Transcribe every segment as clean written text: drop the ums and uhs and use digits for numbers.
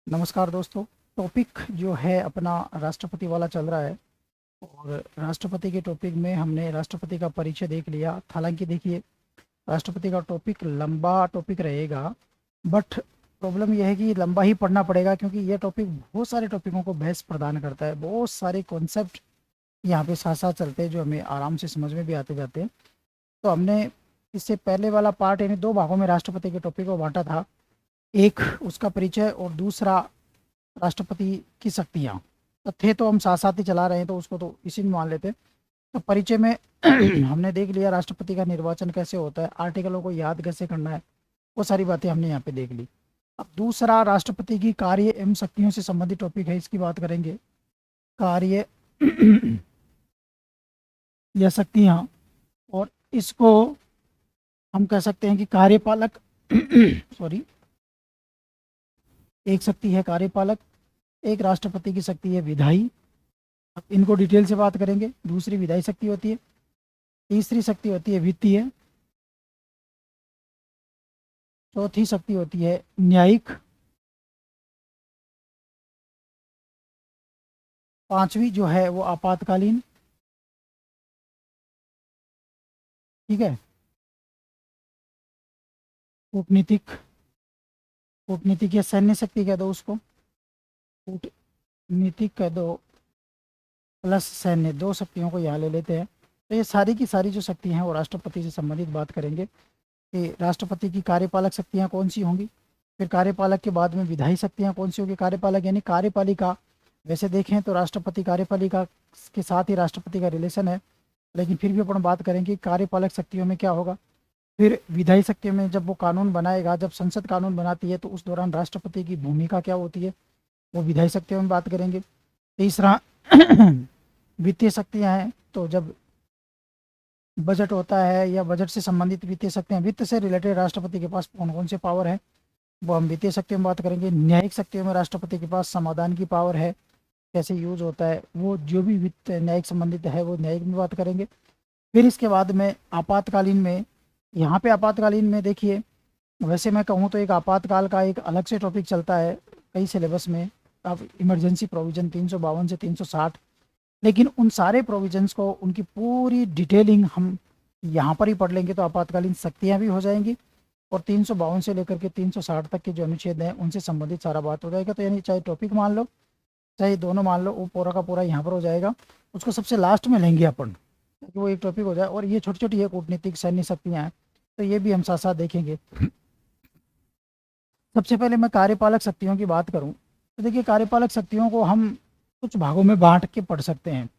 नमस्कार दोस्तों। टॉपिक जो है अपना राष्ट्रपति वाला चल रहा है और राष्ट्रपति के टॉपिक में हमने राष्ट्रपति का परिचय देख लिया। हालांकि देखिए, राष्ट्रपति का टॉपिक लंबा टॉपिक रहेगा, बट प्रॉब्लम यह है कि लंबा ही पढ़ना पड़ेगा क्योंकि यह टॉपिक बहुत सारे टॉपिकों को बहस प्रदान करता है। बहुत सारे कॉन्सेप्ट यहाँ पे साथ साथ चलते हैं जो हमें आराम से समझ में भी आते जाते हैं। तो हमने इससे पहले वाला पार्ट यानी दो भागों में राष्ट्रपति के टॉपिक को बांटा था। एक उसका परिचय और दूसरा राष्ट्रपति की शक्तियाँ। तो थे तो हम साथ साथ ही चला रहे हैं तो उसको तो इसी में मान लेते। तो परिचय में हमने देख लिया राष्ट्रपति का निर्वाचन कैसे होता है, आर्टिकलों को याद कैसे करना है, वो सारी बातें हमने यहाँ पे देख ली। अब दूसरा राष्ट्रपति की कार्य एवं शक्तियों से संबंधित टॉपिक है, इसकी बात करेंगे। कार्य या शक्तियाँ, और इसको हम कह सकते हैं कि कार्यपालक सॉरी, एक शक्ति है कार्यपालक, एक राष्ट्रपति की शक्ति है विधायी। अब इनको डिटेल से बात करेंगे। दूसरी विधायी शक्ति होती है, तीसरी शक्ति होती है वित्तीय, चौथी शक्ति होती है न्यायिक, पांचवी जो है वो आपातकालीन। ठीक है, कूटनीतिक, कूटनीतिक या सैन्य शक्ति कह दो उसको, कूटनीतिक कह दो प्लस सैन्य, दो शक्तियों को यहाँ ले लेते हैं। तो ये सारी की सारी जो शक्ति हैं वो राष्ट्रपति से संबंधित बात करेंगे कि राष्ट्रपति की कार्यपालक शक्तियाँ कौन सी होंगी, फिर कार्यपालक के बाद में विधायी शक्तियाँ कौन सी होगी। कार्यपालक यानी कार्यपालिका, वैसे देखें तो राष्ट्रपति कार्यपालिका के साथ ही राष्ट्रपति का रिलेशन है, लेकिन फिर भी अपन बात करेंगे कार्यपालक शक्तियों में क्या होगा। फिर विधायी शक्तियों में जब वो कानून बनाएगा, जब संसद कानून बनाती है तो उस दौरान राष्ट्रपति की भूमिका क्या होती है, वो विधायी शक्तियों में बात करेंगे। तीसरा वित्तीय शक्तियाँ हैं, तो जब बजट होता है या बजट से संबंधित वित्तीय शक्तियाँ, वित्त से रिलेटेड राष्ट्रपति के पास कौन कौन से पावर है वो हम वित्तीय शक्तियों में बात करेंगे। न्यायिक शक्तियों में राष्ट्रपति के पास समाधान की पावर है, कैसे यूज होता है, वो जो भी वित्त न्यायिक संबंधित है वो न्यायिक में बात करेंगे। फिर इसके बाद में आपातकालीन में, यहाँ पे आपातकालीन में देखिए, वैसे मैं कहूँ तो एक आपातकाल का एक अलग से टॉपिक चलता है कई सिलेबस में, अब इमरजेंसी प्रोविजन 352 से 360, लेकिन उन सारे प्रोविजंस को उनकी पूरी डिटेलिंग हम यहाँ पर ही पढ़ लेंगे तो आपातकालीन शक्तियाँ भी हो जाएंगी और 352 से लेकर के 360 तक के जो अनुच्छेद हैं उनसे संबंधित सारा बात हो जाएगा। तो यानी चाहे टॉपिक मान लो चाहे दोनों मान लो, वो पूरा का पूरा यहाँ पर हो जाएगा। उसको सबसे लास्ट में लेंगे अपन ताकि वो एक टॉपिक हो जाए। और ये छोटी छोटी है कूटनीतिक सैन्य शक्तियाँ हैं, तो ये भी हम साथ साथ देखेंगे। सबसे पहले मैं कार्यपालक शक्तियों की बात करूँ तो देखिए, कार्यपालक शक्तियों को हम कुछ भागों में बांट के पढ़ सकते हैं।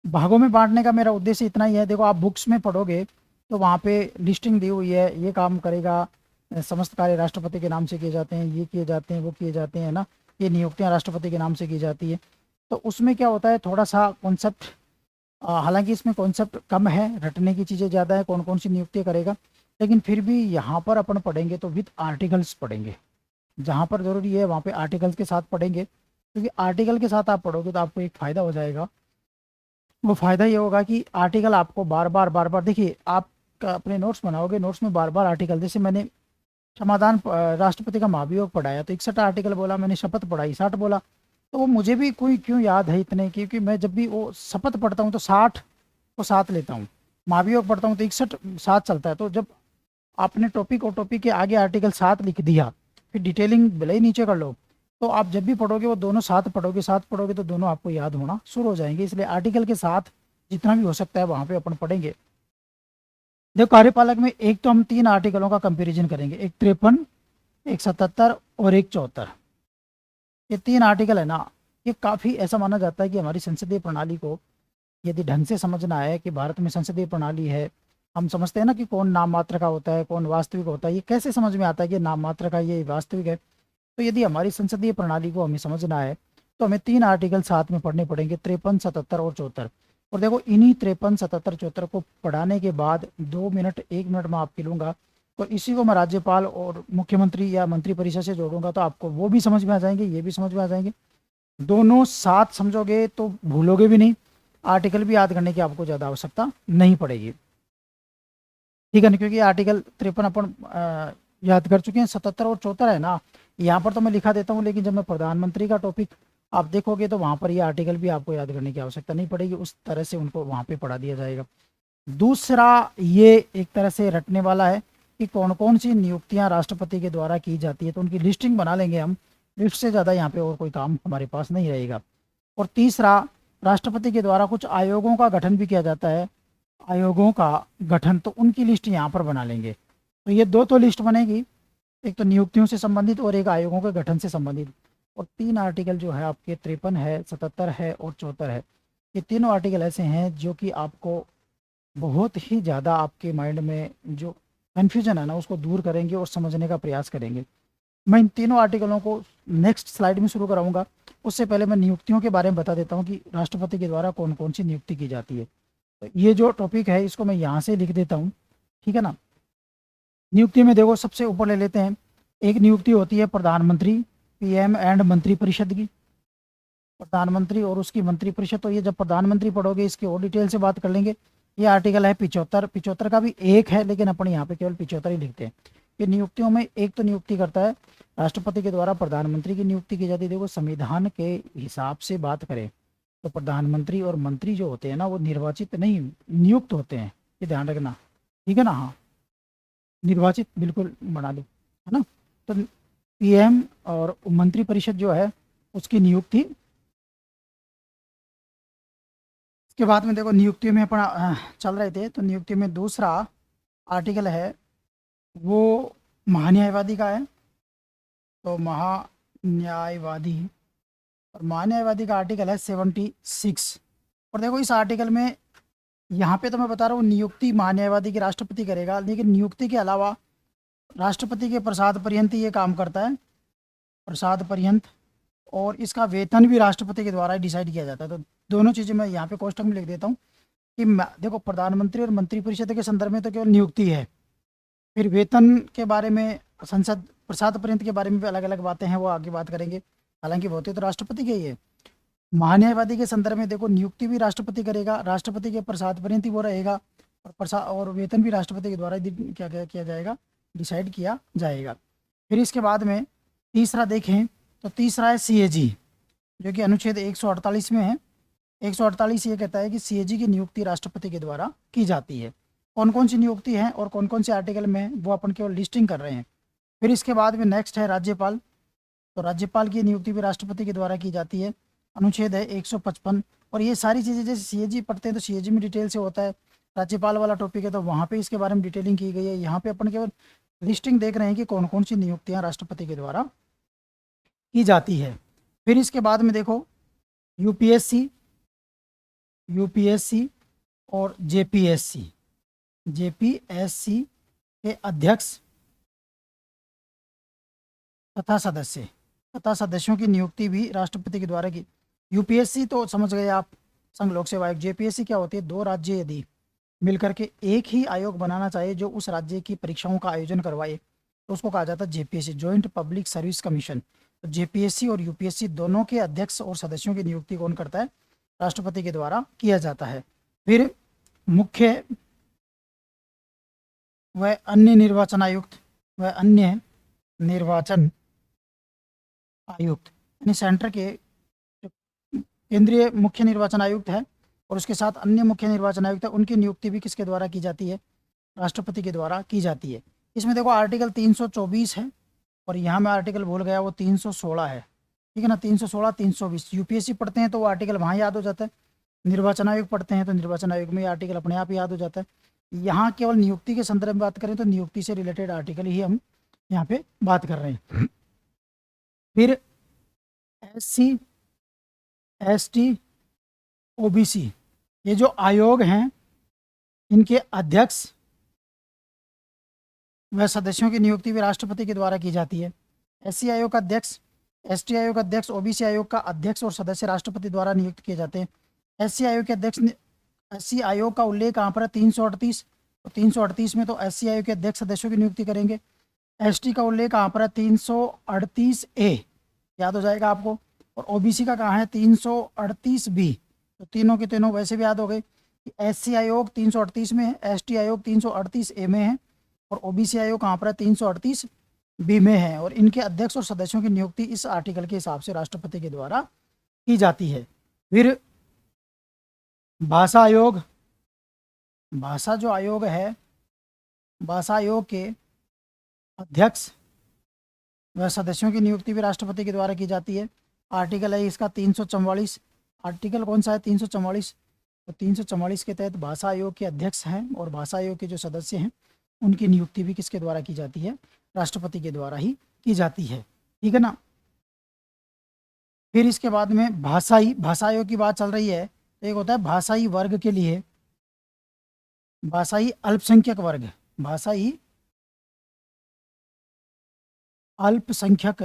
भागों में बांटने का मेरा उद्देश्य इतना ही है, देखो आप बुक्स में पढ़ोगे तो वहाँ पे लिस्टिंग दी हुई है, ये काम करेगा, समस्त कार्य राष्ट्रपति के नाम से किए जाते हैं, ये किए जाते हैं, वो किए जाते हैं ना, ये नियुक्तियाँ राष्ट्रपति के नाम से की जाती है। तो उसमें क्या होता है, थोड़ा सा कॉन्सेप्ट, हालांकि इसमें कॉन्सेप्ट कम है, रटने की चीज़ें ज़्यादा है, कौन कौन सी नियुक्तियाँ करेगा, लेकिन फिर भी यहाँ पर अपन पढ़ेंगे तो विद आर्टिकल्स पढ़ेंगे। जहाँ पर ज़रूरी है वहाँ पे आर्टिकल्स के साथ पढ़ेंगे, क्योंकि आर्टिकल के साथ आप पढ़ोगे तो आपको एक फ़ायदा हो जाएगा। वो फ़ायदा ये होगा कि आर्टिकल आपको बार बार देखिए, आप अपने नोट्स बनाओगे, नोट्स में बार बार आर्टिकल, जैसे मैंने समाधान राष्ट्रपति का महाभियोग पढ़ाया तो 61 आर्टिकल बोला, मैंने शपथ पढ़ाई 60 बोला। तो वो मुझे भी कोई क्यों याद है इतने, क्योंकि मैं जब भी वो शपथ पढ़ता हूँ तो 60 को साथ लेता हूँ, महाभियोग पढ़ता हूँ तो 61 साथ चलता है। तो जब आपने टॉपिक और टॉपिक के आगे आर्टिकल साथ लिख दिया, फिर डिटेलिंग भले ही नीचे कर लो, तो आप जब भी पढ़ोगे वो दोनों साथ पढ़ोगे तो दोनों आपको याद होना शुरू हो जाएंगे। इसलिए आर्टिकल के साथ जितना भी हो सकता है वहाँ पे अपन पढ़ेंगे। देखो, कार्यपालक में एक तो हम 3 आर्टिकलों का कंपैरिजन करेंगे, एक 53, एक 77 और एक 74। ये 3 आर्टिकल है ना, ये काफ़ी ऐसा माना जाता है कि हमारी संसदीय प्रणाली को यदि ढंग से समझना है कि भारत में संसदीय प्रणाली है, हम समझते हैं ना कि कौन नाम मात्र का होता है कौन वास्तविक होता है, ये कैसे समझ में आता है कि नाम मात्र का ये वास्तविक है। तो यदि हमारी संसदीय प्रणाली को हमें समझना है तो हमें 3 आर्टिकल साथ में पढ़ने पड़ेंगे, 53, 77 और 74। और देखो, इन्हीं 53, 77, 74 को पढ़ाने के बाद 2 मिनट 1 मिनट में आपकी लूँगा, तो इसी को मैं राज्यपाल और मुख्यमंत्री या मंत्रिपरिषद से जोड़ूंगा तो आपको वो भी समझ में आ जाएंगे, ये भी समझ में आ जाएंगे। दोनों साथ समझोगे तो भूलोगे भी नहीं, आर्टिकल भी याद करने की आपको ज़्यादा आवश्यकता नहीं पड़ेगी। ठीक है ना, क्योंकि आर्टिकल 53 अपन याद कर चुके हैं, 77 और 74 है ना, यहाँ पर तो मैं लिखा देता हूँ, लेकिन जब मैं प्रधानमंत्री का टॉपिक आप देखोगे तो वहाँ पर ये आर्टिकल भी आपको याद करने की आवश्यकता नहीं पड़ेगी, उस तरह से उनको वहाँ पे पढ़ा दिया जाएगा। दूसरा, ये एक तरह से रटने वाला है कि कौन कौन सी नियुक्तियां राष्ट्रपति के द्वारा की जाती है, तो उनकी लिस्टिंग बना लेंगे हम, लिस्ट से ज़्यादा यहाँ पे और कोई काम हमारे पास नहीं रहेगा। और तीसरा, राष्ट्रपति के द्वारा कुछ आयोगों का गठन भी किया जाता है, आयोगों का गठन, तो उनकी लिस्ट यहाँ पर बना लेंगे। तो ये दो तो लिस्ट बनेगी, एक तो नियुक्तियों से संबंधित और एक आयोगों के गठन से संबंधित। और 3 आर्टिकल जो है आपके 53 है, 77 है और 74 है, ये तीनों आर्टिकल ऐसे हैं जो कि आपको बहुत ही ज़्यादा आपके माइंड में जो कन्फ्यूजन है ना उसको दूर करेंगे और समझने का प्रयास करेंगे। मैं इन तीनों आर्टिकलों को नेक्स्ट स्लाइड में शुरू कराऊंगा, उससे पहले मैं नियुक्तियों के बारे में बता देता हूँ कि राष्ट्रपति के द्वारा कौन कौन सी नियुक्ति की जाती है। तो ये जो टॉपिक है इसको मैं यहाँ से लिख देता हूँ, ठीक है ना। नियुक्ति में देखो सबसे ऊपर ले लेते हैं, एक नियुक्ति होती है प्रधानमंत्री, पीएम एंड मंत्रिपरिषद की। प्रधानमंत्री और उसकी मंत्रिपरिषद, तो ये जब प्रधानमंत्री पढ़ोगे इसकी और डिटेल से बात कर लेंगे। ये आर्टिकल है 75, 75 का भी एक है लेकिन अपन यहाँ पे केवल 75 ही लिखते हैं। ये नियुक्तियों में एक तो नियुक्ति करता है राष्ट्रपति के द्वारा प्रधानमंत्री की नियुक्ति की जाती है। देखो संविधान के हिसाब से बात करें तो प्रधानमंत्री और मंत्री जो होते हैं ना वो निर्वाचित नहीं, नियुक्त होते हैं, ये ध्यान रखना, ठीक है ना। हाँ, निर्वाचित बिल्कुल बना लो, है ना। तो पीएम और मंत्रिपरिषद जो है उसकी नियुक्ति। के बाद में देखो नियुक्ति में अपना चल रहे थे, तो नियुक्ति में दूसरा आर्टिकल है वो महान्यायवादी का है। तो महान्यायवादी, और महान्यायवादी का आर्टिकल है 76। और देखो इस आर्टिकल में यहाँ पे तो मैं बता रहा हूँ नियुक्ति महान्यायवादी की राष्ट्रपति करेगा, लेकिन नियुक्ति के अलावा राष्ट्रपति के प्रसाद पर्यंत ये काम करता है, प्रसाद पर्यंत, और इसका वेतन भी राष्ट्रपति के द्वारा डिसाइड किया जाता है। तो दोनों चीज़ें मैं यहाँ पे कोष्टक में लिख देता हूँ कि देखो प्रधानमंत्री और मंत्रिपरिषद के संदर्भ में तो केवल नियुक्ति है, फिर वेतन के बारे में, संसद प्रसाद पर्यंत के बारे में भी अलग अलग बातें हैं, वो आगे बात करेंगे, हालांकि होते तो राष्ट्रपति के ही है। महान्यायवादी के संदर्भ में देखो नियुक्ति भी राष्ट्रपति करेगा, राष्ट्रपति के प्रसाद पर्यंत ही वो रहेगा, और प्रसाद और वेतन भी राष्ट्रपति के द्वारा क्या किया जाएगा, डिसाइड किया जाएगा। फिर इसके बाद में तीसरा देखें तो तीसरा है सीएजी, जो कि अनुच्छेद 148 में है। 148 ये कहता है कि सीएजी की नियुक्ति राष्ट्रपति के द्वारा की जाती है। कौन कौन सी नियुक्ति है और कौन कौन से आर्टिकल में है वो अपन केवल लिस्टिंग कर रहे हैं। फिर इसके बाद में नेक्स्ट है राज्यपाल। तो राज्यपाल की नियुक्ति भी राष्ट्रपति के द्वारा की जाती है, अनुच्छेद है 155। और ये सारी चीज़ें जैसे सीएजी पढ़ते हैं तो सीएजी में डिटेल से होता है, राज्यपाल वाला टॉपिक है तो वहाँ पे इसके बारे में डिटेलिंग की गई है। यहाँ पे अपन केवल लिस्टिंग देख रहे हैं कि कौन कौन सी नियुक्तियाँ राष्ट्रपति के द्वारा की जाती है। फिर इसके बाद में देखो यूपीएससी, यूपीएससी और जेपीएससी, जेपीएससी के अध्यक्ष तथा सदस्य तथा सदस्यों की नियुक्ति भी राष्ट्रपति के द्वारा की। यूपीएससी तो समझ गए आप, संघ लोक सेवा आयोग। जेपीएससी क्या होती है, 2 राज्य यदि मिलकर के एक ही आयोग बनाना चाहिए जो उस राज्य की परीक्षाओं का आयोजन करवाए तो उसको कहा जाता है JPSC, joint public service commission. तो जेपीएससी और यूपीएससी दोनों के अध्यक्ष और सदस्यों की नियुक्ति कौन करता है, राष्ट्रपति के द्वारा किया जाता है। फिर मुख्य व अन्य निर्वाचन आयुक्त, व अन्य निर्वाचन आयुक्त यानी सेंटर के केंद्रीय मुख्य निर्वाचन आयुक्त है और उसके साथ अन्य मुख्य निर्वाचन आयुक्त है, उनकी नियुक्ति भी किसके द्वारा की जाती है, राष्ट्रपति के द्वारा की जाती है। इसमें देखो आर्टिकल 324 है और यहाँ मैं आर्टिकल भूल गया, वो 316 है, ठीक है ना। 316, 320 यूपीएससी पढ़ते हैं तो वो आर्टिकल वहाँ याद हो जाता है, निर्वाचन आयोग पढ़ते हैं तो निर्वाचन आयोग में ये आर्टिकल अपने आप याद हो जाता है। यहाँ केवल नियुक्ति के संदर्भ में बात करें तो नियुक्ति से रिलेटेड आर्टिकल ही हम यहाँ पे बात कर रहे हैं। फिर एससी, एसटी, ओबीसी, ये जो आयोग हैं इनके अध्यक्ष व सदस्यों की नियुक्ति भी राष्ट्रपति के द्वारा की जाती है। एससी आयोग का अध्यक्ष, एसटी आयोग का अध्यक्ष, ओबीसी आयोग का अध्यक्ष और सदस्य राष्ट्रपति द्वारा नियुक्त किए जाते हैं। एससी आयोग के अध्यक्ष, एससी आयोग का उल्लेख कहाँ पर है, 338। तो 338 में तो एससी आयोग के अध्यक्ष सदस्यों की नियुक्ति करेंगे। एसटी का उल्लेख कहाँ पर है, 338A, याद हो जाएगा आपको। और ओबीसी का कहाँ है, 338B। तो तीनों के तीनों वैसे भी याद हो गए कि एससी आयोग 338 में है, एसटी आयोग 338A में है और ओबीसी आयोग कहाँ पर है, 338 बी में है, और इनके अध्यक्ष और सदस्यों की नियुक्ति इस आर्टिकल के हिसाब से राष्ट्रपति के द्वारा की जाती है। फिर भाषा आयोग, भाषा जो आयोग है, भाषा आयोग के अध्यक्ष व सदस्यों की नियुक्ति भी राष्ट्रपति के द्वारा की जाती है। आर्टिकल है इसका 344। आर्टिकल कौन सा है? 344। तो 344 के तहत भाषा आयोग के अध्यक्ष हैं और भाषा आयोग के जो सदस्य हैं उनकी नियुक्ति भी किसके द्वारा की जाती है? राष्ट्रपति के द्वारा ही की जाती है। ठीक है ना। फिर इसके बाद में भाषा आयोग की बात चल रही है। एक होता है भाषाई वर्ग के लिए, भाषाई अल्पसंख्यक वर्ग, भाषाई अल्पसंख्यक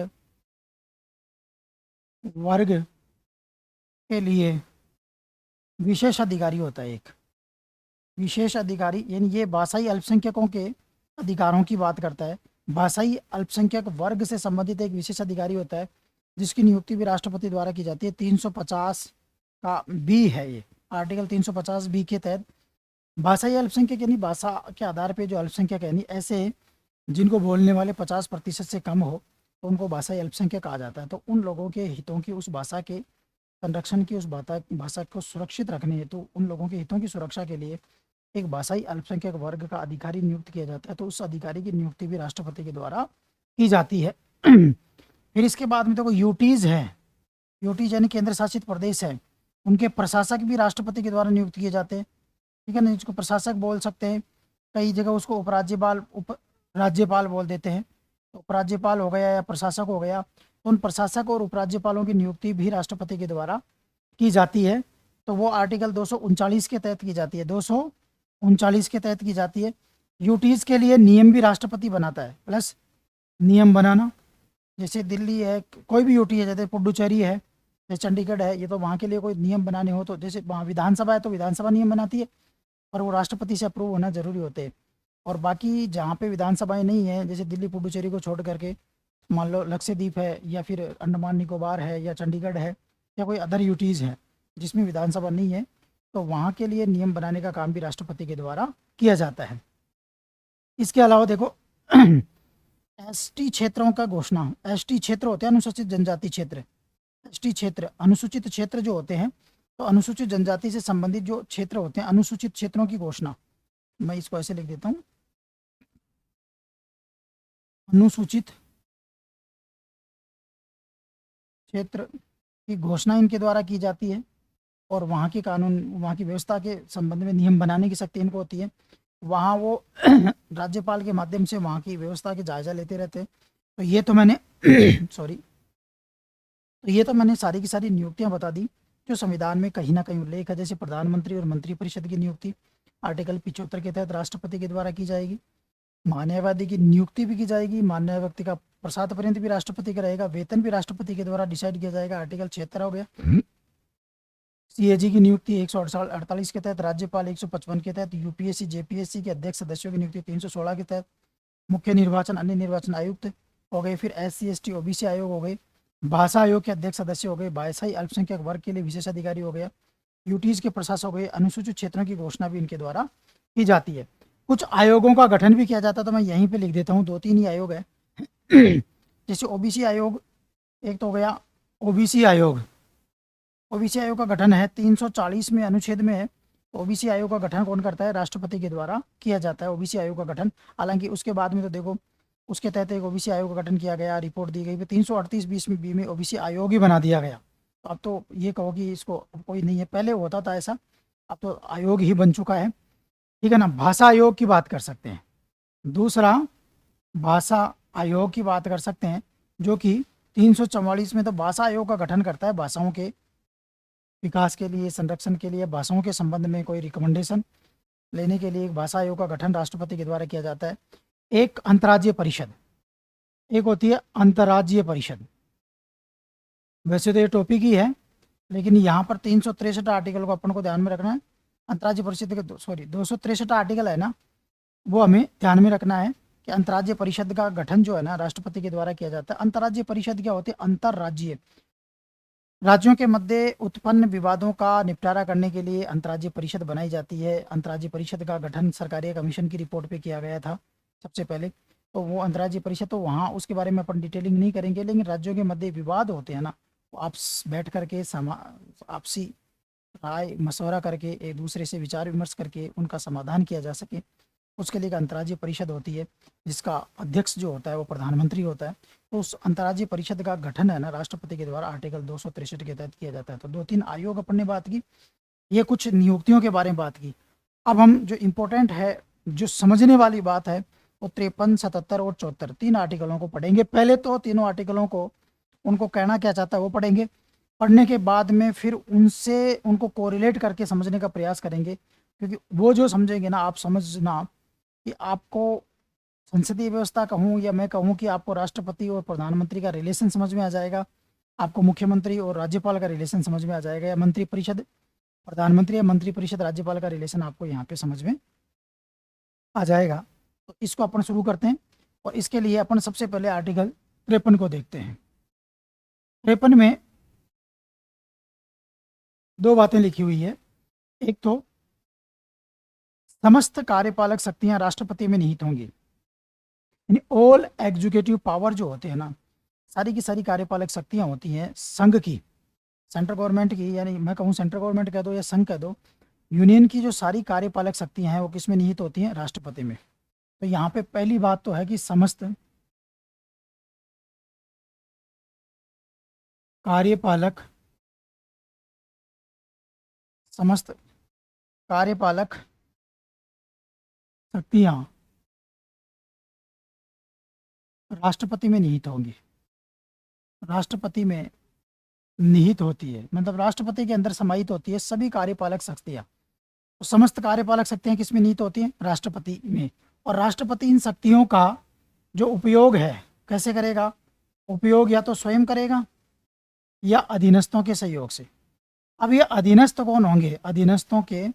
वर्ग के लिए विशेष अधिकारी होता है एक विशेष अधिकारी, यानी ये भाषाई अल्पसंख्यकों के अधिकारों की बात करता है। भाषाई अल्पसंख्यक वर्ग से संबंधित एक विशेष अधिकारी होता है जिसकी नियुक्ति भी राष्ट्रपति द्वारा की जाती है। 350 का बी है ये, आर्टिकल 350 बी के तहत भाषाई अल्पसंख्यक यानी भाषा के आधार पे जो अल्पसंख्यक है, यानी ऐसे जिनको बोलने वाले 50% से कम हो तो उनको भाषाई अल्पसंख्यक कहा जाता है। तो उन लोगों के हितों की, उस भाषा के संरक्षण की, उस भाषा को सुरक्षित रखने हेतु, तो उन लोगों के हितों की सुरक्षा के लिए एक भाषाई अल्पसंख्यक वर्ग का अधिकारी नियुक्त किया जाता है। तो उस अधिकारी की नियुक्ति भी राष्ट्रपति के द्वारा की जाती है। फिर इसके बाद में देखो यूटीज़ है, यूटीज यानी केंद्र शासित प्रदेश है, उनके प्रशासक भी राष्ट्रपति के द्वारा नियुक्त किए जाते हैं। ठीक है ना, जिसको प्रशासक बोल सकते हैं, कई जगह उसको उपराज्यपाल बोल देते हैं। तो उपराज्यपाल हो गया या प्रशासक हो गया, तो उन प्रशासक और उपराज्यपालों की नियुक्ति भी राष्ट्रपति के द्वारा की जाती है। तो वो आर्टिकल 239 के तहत की जाती है, 239 के तहत की जाती है। यूटीज़ के लिए नियम भी राष्ट्रपति बनाता है, प्लस नियम बनाना, जैसे दिल्ली है, कोई भी यूटी है, जैसे पुडुचेरी है, जैसे चंडीगढ़ है, ये तो वहाँ के लिए कोई नियम बनाने हो तो जैसे वहाँ विधानसभा है तो विधानसभा नियम बनाती है, पर वो राष्ट्रपति से अप्रूव होना जरूरी होते हैं। और बाकी जहाँ पे विधानसभाएं नहीं है, जैसे दिल्ली पुडुचेरी को छोड़ करके मान लो लक्षद्वीप है या फिर अंडमान निकोबार है या चंडीगढ़ है या कोई अदर यूटीज़ है जिसमें विधानसभा नहीं है, तो वहाँ के लिए नियम बनाने का काम भी राष्ट्रपति के द्वारा किया जाता है। इसके अलावा देखो एसटी क्षेत्रों का घोषणा, एसटी क्षेत्र होते हैं अनुसूचित जनजाति क्षेत्र, एसटी क्षेत्र अनुसूचित क्षेत्र जो होते हैं, तो अनुसूचित जनजाति से संबंधित जो क्षेत्र होते हैं, अनुसूचित क्षेत्रों की घोषणा, मैं इसको ऐसे लिख देता हूँ, अनुसूचित क्षेत्र की घोषणा इनके द्वारा की जाती है और वहाँ के कानून, वहाँ की व्यवस्था के संबंध में नियम बनाने की शक्ति इनको होती है। वहाँ वो राज्यपाल के माध्यम से वहाँ की व्यवस्था के जायजा लेते रहते हैं। तो ये तो मैंने सॉरी, तो ये तो मैंने सारी की सारी नियुक्तियाँ बता दी जो संविधान में कहीं ना कहीं उल्लेख है। जैसे प्रधानमंत्री और मंत्रिपरिषद की नियुक्ति आर्टिकल 75 के तहत राष्ट्रपति के द्वारा की जाएगी। मान्यवादी की नियुक्ति भी की जाएगी, मान्य व्यक्ति का प्रसाद पर्यंत भी राष्ट्रपति का रहेगा, वेतन भी राष्ट्रपति के द्वारा डिसाइड किया जाएगा, आर्टिकल 76 हो गया। सीएजी की नियुक्ति 148 के तहत, राज्यपाल 155 के तहत, यूपीएससी जेपीएससी के अध्यक्ष सदस्यों की नियुक्ति 316 के तहत, मुख्य निर्वाचन अन्य निर्वाचन आयुक्त हो गए, फिर SC ST OBC आयोग हो गए, भाषा आयोग के अध्यक्ष सदस्य हो गए, भाषाई अल्पसंख्यक वर्ग के लिए विशेष अधिकारी हो गया, यूटीज के प्रशासक हो गए, अनुसूचित क्षेत्रों की घोषणा भी इनके द्वारा की जाती है। कुछ आयोगों का गठन भी किया जाता है, तो मैं यहीं पे लिख देता हूँ, 2-3 ही आयोग है। जैसे ओबीसी आयोग, एक तो हो गया ओबीसी आयोग, ओबीसी आयोग का गठन है 340 में अनुच्छेद में है। ओबीसी आयोग का गठन कौन करता है? राष्ट्रपति के द्वारा किया जाता है ओबीसी आयोग का गठन। हालांकि उसके बाद में तो देखो उसके तहत एक ओबीसी आयोग का गठन किया गया, रिपोर्ट दी गई, 338 बी में ओबीसी आयोग ही बना दिया गया। तो अब तो ये कहो कि इसको कोई नहीं है, पहले होता था ऐसा, अब तो आयोग ही बन चुका है। ठीक है ना। भाषा आयोग की बात कर सकते हैं, दूसरा भाषा आयोग की बात कर सकते हैं, जो कि 344 में तो भाषा आयोग का गठन करता है भाषाओं के विकास के लिए, संरक्षण के लिए, भाषाओं के संबंध में कोई रिकमेंडेशन लेने के लिए एक भाषा आयोग का गठन राष्ट्रपति के द्वारा किया जाता है। एक अंतर्राज्यीय परिषद, एक होती है अंतर्राज्यीय परिषद। वैसे तो ये टॉपिक ही है, लेकिन यहाँ पर 363 आर्टिकल को अपन को ध्यान में रखना है। अंतर्राज्यीय परिषद के 263 आर्टिकल है ना, वो हमें ध्यान में रखना है कि अंतर्राज्यीय परिषद का गठन जो है ना राष्ट्रपति के द्वारा किया जाता है। अंतर्राज्यीय परिषद क्या होती है? अंतर्राज्यीय राज्यों के मध्य उत्पन्न विवादों का निपटारा करने के लिए अंतर्राज्यीय परिषद बनाई जाती है। अंतर्राज्यीय परिषद का गठन सरकारी कमीशन की रिपोर्ट पे किया गया था सबसे पहले। तो वो अंतर्राज्यीय परिषद, तो वहाँ उसके बारे में अपन डिटेलिंग नहीं करेंगे, लेकिन राज्यों के मध्य विवाद होते हैं ना, वो आपस बैठ करके आपसी राय मशवरा करके एक दूसरे से विचार विमर्श करके उनका समाधान किया जा सके, उसके लिए एक अंतर्राज्यीय परिषद होती है, जिसका अध्यक्ष जो होता है वो प्रधानमंत्री होता है। तो उस अंतर्राज्यीय परिषद का गठन है ना राष्ट्रपति के द्वारा आर्टिकल 263 के तहत किया जाता है। तो 2-3 आयोग अपन ने बात की, ये कुछ नियुक्तियों के बारे में बात की। अब हम जो इम्पोर्टेंट है, जो समझने वाली बात है, वो 53, 77 और 74 3 आर्टिकलों को पढ़ेंगे। पहले तो तीनों आर्टिकलों को, उनको कहना क्या चाहता है वो पढ़ेंगे। पढ़ने के बाद में फिर उनसे उनको कोरिलेट करके समझने का प्रयास करेंगे, क्योंकि वो जो समझेंगे ना, आप समझना कि आपको संसदीय व्यवस्था कहूँ या मैं कहूँ कि आपको राष्ट्रपति और प्रधानमंत्री का रिलेशन समझ में आ जाएगा, आपको मुख्यमंत्री और राज्यपाल का रिलेशन समझ में आ जाएगा, या मंत्रिपरिषद प्रधानमंत्री या मंत्रिपरिषद राज्यपाल का रिलेशन आपको यहाँ पे समझ में आ जाएगा। तो इसको अपन शुरू करते हैं, और इसके लिए अपन सबसे पहले आर्टिकल 53 को देखते हैं। 53 में दो बातें लिखी हुई है। एक तो समस्त कार्यपालक शक्तियां राष्ट्रपति में निहित होंगी, यानी ऑल एग्जीक्यूटिव पावर जो होते हैं ना, सारी की सारी कार्यपालक शक्तियां होती हैं संघ की, सेंट्रल गवर्नमेंट की, यानी मैं कहूँ सेंट्रल गवर्नमेंट कह दो या संघ कह दो, यूनियन की जो सारी कार्यपालक शक्तियां हैं वो किस में निहित होती हैं? राष्ट्रपति में। तो यहाँ पे पहली बात तो है कि समस्त कार्यपालक समस्त कार्यपालक शक्तियां राष्ट्रपति में निहित होंगी। राष्ट्रपति में निहित होती है मतलब राष्ट्रपति के अंदर समाहित होती है सभी कार्यपालक शक्तियां। तो समस्त कार्यपालक शक्तियां किस में निहित होती हैं? राष्ट्रपति में। और राष्ट्रपति इन शक्तियों का जो उपयोग है कैसे करेगा? उपयोग या तो स्वयं करेगा या अधीनस्थों के सहयोग से। अब ये अधीनस्थ कौन होंगे? अधीनस्थों के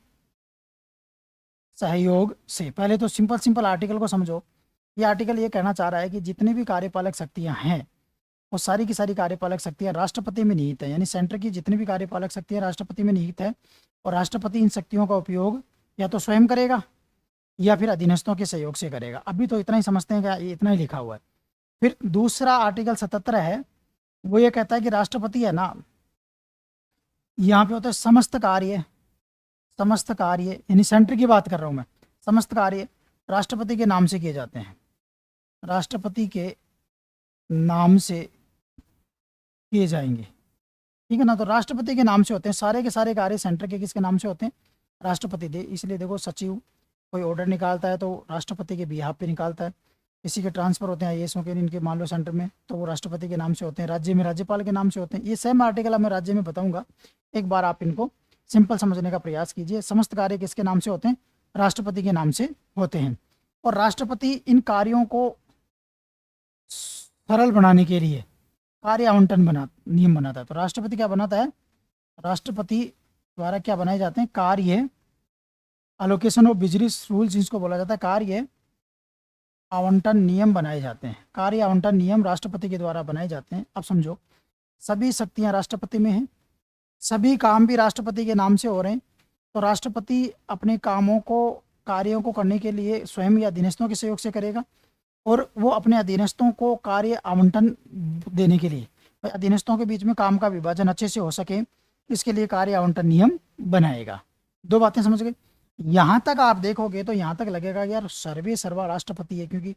सहयोग से। पहले तो सिंपल आर्टिकल को समझो। ये आर्टिकल ये कहना चाह रहा है कि जितनी भी कार्यपालक शक्तियां हैं वो सारी की सारी कार्यपालक शक्तियां राष्ट्रपति में निहित है, यानी सेंटर की जितनी भी कार्यपालक शक्तियां राष्ट्रपति में निहित है, और राष्ट्रपति इन शक्तियों का उपयोग या तो स्वयं करेगा या फिर अधीनस्थों के सहयोग से करेगा। अभी तो इतना ही समझते हैं कि इतना ही लिखा हुआ है। फिर दूसरा आर्टिकल 77 है, वो ये कहता है कि राष्ट्रपति है ना, यहाँ पे होता है समस्त कार्य यानी सेंटर की बात कर रहा हूँ मैं, समस्त कार्य राष्ट्रपति के नाम से किए जाते हैं, राष्ट्रपति के नाम से किए जाएंगे, ठीक है ना। तो राष्ट्रपति के नाम से होते हैं सारे के सारे कार्य, सेंटर के किसके नाम से होते हैं? राष्ट्रपति दे। इसलिए देखो सचिव कोई ऑर्डर निकालता है तो राष्ट्रपति के बिहाफ पे निकालता है। किसी के ट्रांसफर होते हैं आईएएसओ के, इनके मान लो सेंटर में, तो वो राष्ट्रपति के नाम से होते हैं। राज्य में राज्यपाल के नाम से होते हैं। ये सेम आर्टिकल मैं राज्य में बताऊंगा, एक बार आप इनको सिंपल समझने का प्रयास कीजिए। समस्त कार्य किसके नाम से होते हैं? राष्ट्रपति के नाम से होते हैं। और राष्ट्रपति इन कार्यों को सरल बनाने के लिए कार्य आवंटन नियम बनाता है। तो राष्ट्रपति क्या बनाता है? राष्ट्रपति द्वारा क्या बनाए जाते हैं? कार्य अलोकेशन ऑफ बिजनेस रूल्स, जिसको बोला जाता है कार्य आवंटन नियम बनाए जाते हैं। कार्य आवंटन नियम राष्ट्रपति के द्वारा बनाए जाते हैं। अब समझो, सभी शक्तियां राष्ट्रपति में हैं, सभी काम भी राष्ट्रपति के नाम से हो रहे हैं। तो राष्ट्रपति अपने कामों को, कार्यों को करने के लिए स्वयं या अधीनस्थों के सहयोग से करेगा, और वो अपने अधीनस्थों को कार्य आवंटन देने के लिए, अधीनस्थों के बीच में काम का विभाजन अच्छे से हो सके, इसके लिए कार्य आवंटन नियम बनाएगा। दो बातें समझ गए? यहाँ तक आप देखोगे तो यहाँ तक लगेगा यार सर्वे सर्वा राष्ट्रपति है, क्योंकि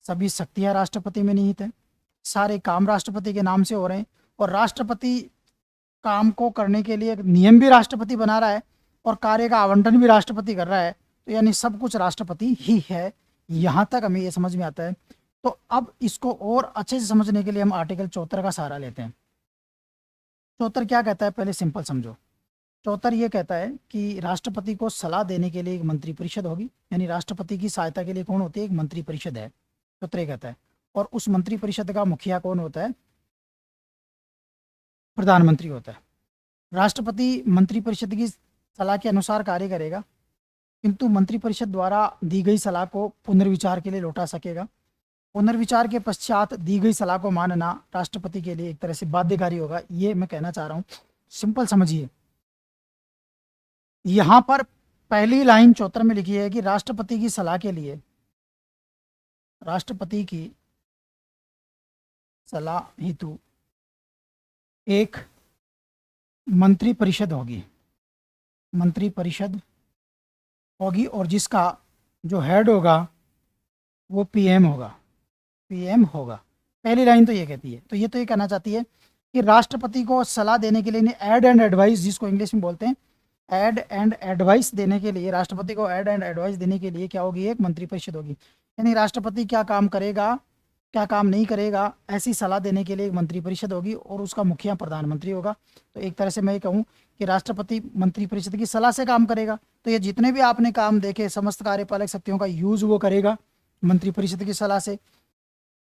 सभी शक्तियाँ राष्ट्रपति में निहित है, सारे काम राष्ट्रपति के नाम से हो रहे हैं, और राष्ट्रपति काम को करने के लिए नियम भी राष्ट्रपति बना रहा है, और कार्य का आवंटन भी राष्ट्रपति कर रहा है। तो यानी सब कुछ राष्ट्रपति ही है। यहाँ तक हमें ये समझ में आता है। तो अब इसको और अच्छे से समझने के लिए हम आर्टिकल 74 का सहारा लेते हैं। 74 क्या कहता है पहले सिंपल समझो। 74 ये कहता है कि राष्ट्रपति को सलाह देने के लिए एक मंत्रिपरिषद होगी, यानी राष्ट्रपति की सहायता के लिए कौन होती है? एक मंत्रिपरिषद है। 74 ये कहता है। और उस मंत्रिपरिषद का मुखिया कौन होता है? प्रधानमंत्री होता है। राष्ट्रपति मंत्रिपरिषद की सलाह के अनुसार कार्य करेगा, किंतु मंत्रिपरिषद द्वारा दी गई सलाह को पुनर्विचार के लिए लौटा सकेगा। पुनर्विचार के पश्चात दी गई सलाह को मानना राष्ट्रपति के लिए एक तरह से बाध्यकारी होगा। ये मैं कहना चाह रहा हूँ, सिंपल समझिए। यहाँ पर पहली लाइन 74 में लिखी है कि राष्ट्रपति की सलाह के लिए राष्ट्रपति की सलाह हेतु एक मंत्री परिषद होगी, मंत्री परिषद होगी, और जिसका जो हेड होगा वो पीएम होगा, पीएम होगा। पहली लाइन तो ये कहती है, तो ये कहना चाहती है कि राष्ट्रपति को सलाह देने के लिए, एड एंड एडवाइस जिसको इंग्लिश में बोलते हैं, एड एंड एडवाइस देने के लिए, राष्ट्रपति को एड एंड एडवाइस देने के लिए क्या होगी, एक मंत्रिपरिषद होगी। यानी राष्ट्रपति क्या काम करेगा, क्या काम नहीं करेगा, ऐसी सलाह देने के लिए एक मंत्रिपरिषद होगी, और उसका मुखिया प्रधानमंत्री होगा। तो एक तरह से मैं कहूँ कि राष्ट्रपति मंत्रिपरिषद की सलाह से काम करेगा। तो ये जितने भी आपने काम देखे, समस्त कार्यपालक शक्तियों का यूज वो करेगा मंत्रिपरिषद की सलाह से।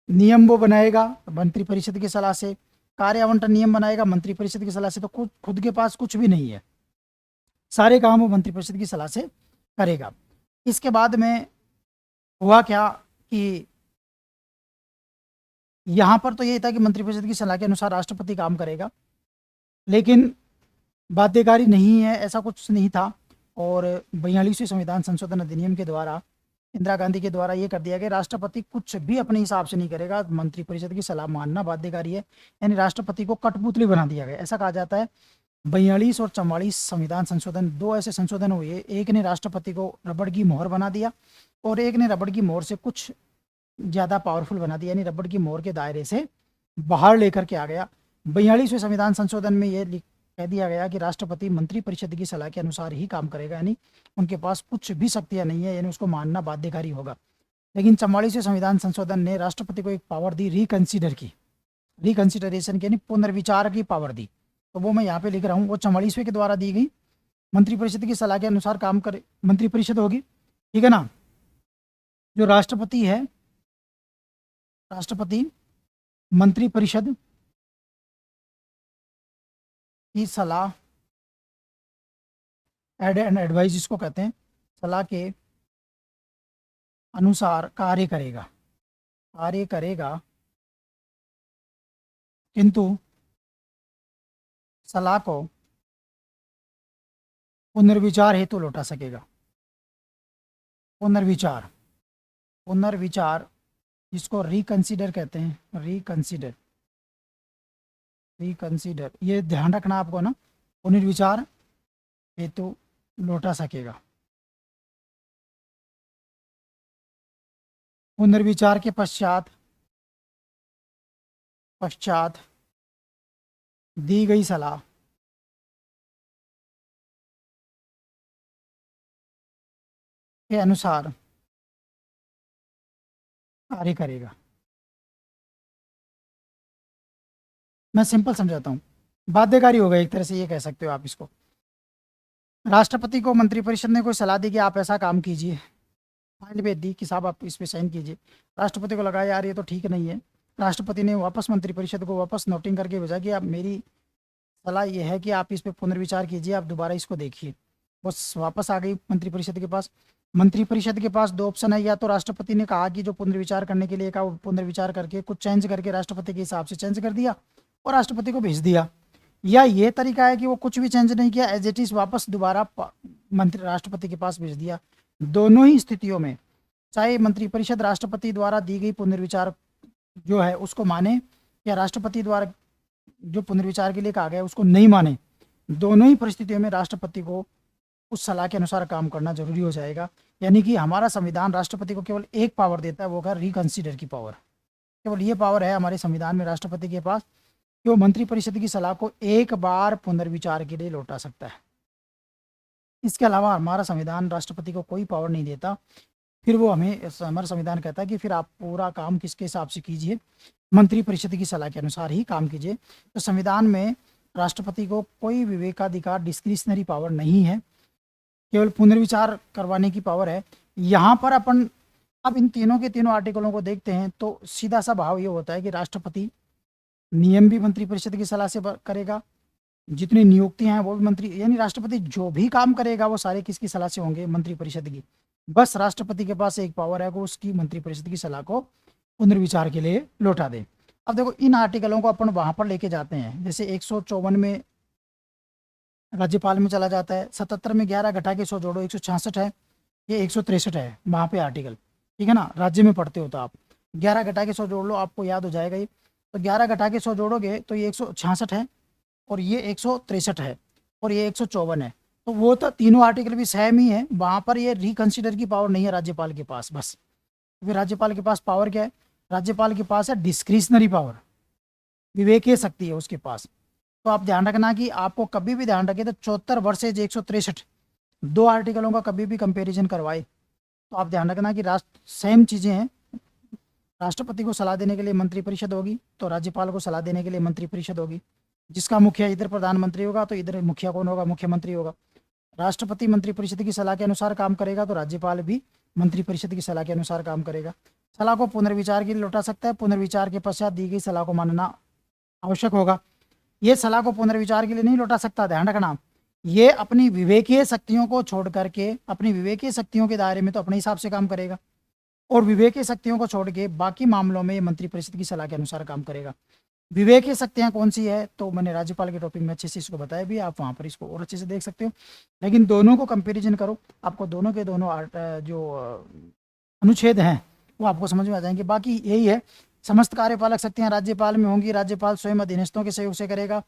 नियम वो बनाएगा मंत्रिपरिषद की सलाह से, कार्य आवंटन नियम बनाएगा मंत्रिपरिषद की सलाह से। तो खुद के पास कुछ भी नहीं है, सारे काम वो मंत्रिपरिषद की सलाह से करेगा। इसके बाद में हुआ क्या कि यहाँ पर तो ये था कि मंत्रिपरिषद की सलाह के अनुसार राष्ट्रपति काम करेगा, लेकिन बाध्यकारी नहीं है, ऐसा कुछ नहीं था। और 42वें संविधान संशोधन अधिनियम के द्वारा, इंदिरा गांधी के द्वारा ये कर दिया गया, राष्ट्रपति कुछ भी अपने हिसाब से नहीं करेगा, मंत्रिपरिषद की सलाह मानना बाध्यकारी है। यानी राष्ट्रपति को कठपुतली बना दिया गया, ऐसा कहा जाता है। 42 और 44 संविधान संशोधन, दो ऐसे संशोधन हुए, एक ने राष्ट्रपति को रबड़ की मोहर बना दिया, और एक ने रबड़ की मोहर से कुछ ज़्यादा पावरफुल बना दिया, यानी रबड़ की मोहर के दायरे से बाहर लेकर के आ गया। 42वें संविधान संशोधन में ये कह दिया गया कि राष्ट्रपति मंत्रिपरिषद की सलाह के अनुसार ही काम करेगा, यानी उनके पास कुछ भी शक्तियां नहीं है, यानी उसको मानना बाध्यकारी होगा। लेकिन 44वें संविधान संशोधन ने राष्ट्रपति को एक पावर दी, रिकंसिडर की, रिकंसिडरेशन की, यानी पुनर्विचार की पावर दी। तो वो मैं यहाँ पे लिख रहा हूँ, वो 44वें के द्वारा दी गई, मंत्रिपरिषद की सलाह के अनुसार काम करे मंत्रिपरिषद होगी, ठीक है ना। जो राष्ट्रपति है, राष्ट्रपति मंत्रिपरिषद की सलाह, एड एंड एडवाइस जिसको कहते हैं, सलाह के अनुसार कार्य करेगा, किंतु सलाह को पुनर्विचार हेतु लौटा सकेगा। पुनर्विचार जिसको रिकंसीडर कहते हैं, रिकंसीडर, ये ध्यान रखना आपको ना, पुनर्विचार हेतु लौटा सकेगा। पुनर्विचार के पश्चात दी गई सलाह के अनुसार कार्य करेगा। मैं सिंपल समझाता हूँ, बाध्यकारी होगा एक तरह से, ये कह सकते हो आप इसको। राष्ट्रपति को मंत्रिपरिषद ने कोई सलाह दी कि आप ऐसा काम कीजिए, फाइल भेज दी कि साहब आप इस पे साइन कीजिए। राष्ट्रपति को लगा यार ये तो ठीक नहीं है, राष्ट्रपति ने वापस मंत्रिपरिषद को वापस नोटिंग करके भेजा कि आप, मेरी सलाह ये है कि आप इस पे पुनर्विचार कीजिए, आप दोबारा इसको देखिए। बस वापस आ गई मंत्रिपरिषद के पास। मंत्रिपरिषद के पास दो ऑप्शन है, या तो राष्ट्रपति ने कहा कि जो पुनर्विचार करने के लिए कहा, पुनर्विचार करके कुछ चेंज करके राष्ट्रपति के हिसाब से चेंज कर दिया और राष्ट्रपति को भेज दिया, या ये तरीका है कि वो कुछ भी चेंज नहीं किया, एज इट इज वापस दोबारा मंत्री राष्ट्रपति के पास भेज दिया। दोनों ही स्थितियों में, चाहे मंत्रिपरिषद राष्ट्रपति द्वारा दी गई पुनर्विचार जो है उसको माने, या राष्ट्रपति द्वारा जो पुनर्विचार के लिए कहा गया उसको नहीं माने, दोनों ही परिस्थितियों में राष्ट्रपति को उस सलाह के अनुसार काम करना जरूरी हो जाएगा। यानी कि हमारा संविधान राष्ट्रपति को केवल एक पावर देता है, वो है रिकंसीडर की पावर। केवल ये पावर है हमारे संविधान में राष्ट्रपति के पास कि वो मंत्रिपरिषद की सलाह को एक बार पुनर्विचार के लिए लौटा सकता है। इसके अलावा हमारा संविधान राष्ट्रपति को कोई पावर नहीं देता। फिर वो हमारा संविधान कहता है कि फिर आप पूरा काम किसके हिसाब से कीजिए, मंत्रिपरिषद की सलाह के अनुसार ही काम कीजिए। तो संविधान में राष्ट्रपति को कोई विवेकाधिकार, डिस्क्रिशनरी पावर नहीं है, केवल पुनर्विचार करवाने की पावर है। यहाँ पर अपन अब इन तीनों के तीनों आर्टिकलों को देखते हैं तो सीधा सा भाव ये होता है कि राष्ट्रपति नियम भी मंत्रिपरिषद की सलाह से करेगा, जितनी नियुक्तियां हैं वो भी मंत्री, यानी राष्ट्रपति जो भी काम करेगा वो सारे किसकी सलाह से होंगे, मंत्रिपरिषद की। बस राष्ट्रपति के पास एक पावर है कि उसकी मंत्रिपरिषद की सलाह को पुनर्विचार के लिए लौटा दे। अब देखो इन आर्टिकलों को अपन वहां पर लेके जाते हैं, जैसे 154 में राज्यपाल में चला जाता है, 77 में 11 घटा के 100 जोड़ो 166 है, ये 163 है वहाँ पे आर्टिकल, ठीक है ना, राज्य में पढ़ते हो तो आप। 11 घटा के 100 जोड़ लो, आपको याद हो जाएगा ये। तो 11 घटा के 100 जोड़ोगे तो ये 166 है, और ये 163 है, और ये 154 है। तो वो तो तीनों आर्टिकल भी सेम ही है, वहाँ पर ये रिकंसिडर की पावर नहीं है राज्यपाल के पास। बस फिर राज्यपाल के पास पावर क्या है? राज्यपाल के पास है डिस्क्रिशनरी पावर, विवेकीय शक्ति है उसके पास। तो आप ध्यान रखना कि आपको कभी भी ध्यान रखें तो 74 वर्सेज 163, दो आर्टिकलों का कभी भी कंपैरिजन करवाए तो आप ध्यान रखना कि सेम चीज़ें हैं। राष्ट्रपति को सलाह देने के लिए मंत्रिपरिषद होगी, तो राज्यपाल को सलाह देने के लिए मंत्रिपरिषद होगी। जिसका मुखिया इधर प्रधानमंत्री होगा तो इधर मुखिया कौन होगा? मुख्यमंत्री होगा। राष्ट्रपति मंत्रिपरिषद की सलाह के अनुसार काम करेगा तो राज्यपाल भी मंत्रिपरिषद की सलाह के अनुसार काम करेगा। सलाह को पुनर्विचार के लिए लौटा सकता है, पुनर्विचार के पश्चात दी गई सलाह को मानना आवश्यक होगा। ये सलाह को पुनर्विचार के लिए नहीं लौटा सकता, ध्यान रखना। ये अपनी विवेकीय शक्तियों को छोड़ करके, अपनी विवेकीय शक्तियों के दायरे में तो अपने हिसाब से काम करेगा, और विवेकीय शक्तियों को छोड़ के बाकी मामलों में ये मंत्रिपरिषद की सलाह के अनुसार काम करेगा। विवेकीय शक्तियाँ कौन सी है तो मैंने राज्यपाल के टॉपिक में अच्छे से इसको बताया भी, आप वहाँ पर इसको और अच्छे से देख सकते हो। लेकिन दोनों को कंपेरिजन करो, आपको दोनों के दोनों जो अनुच्छेद हैं वो आपको समझ में आ जाएंगे। बाकी यही है, समस्त कार्यपालक शक्तियाँ राज्यपाल में होंगी, राज्यपाल स्वयं अधीनस्थों के सहयोग से करेगा।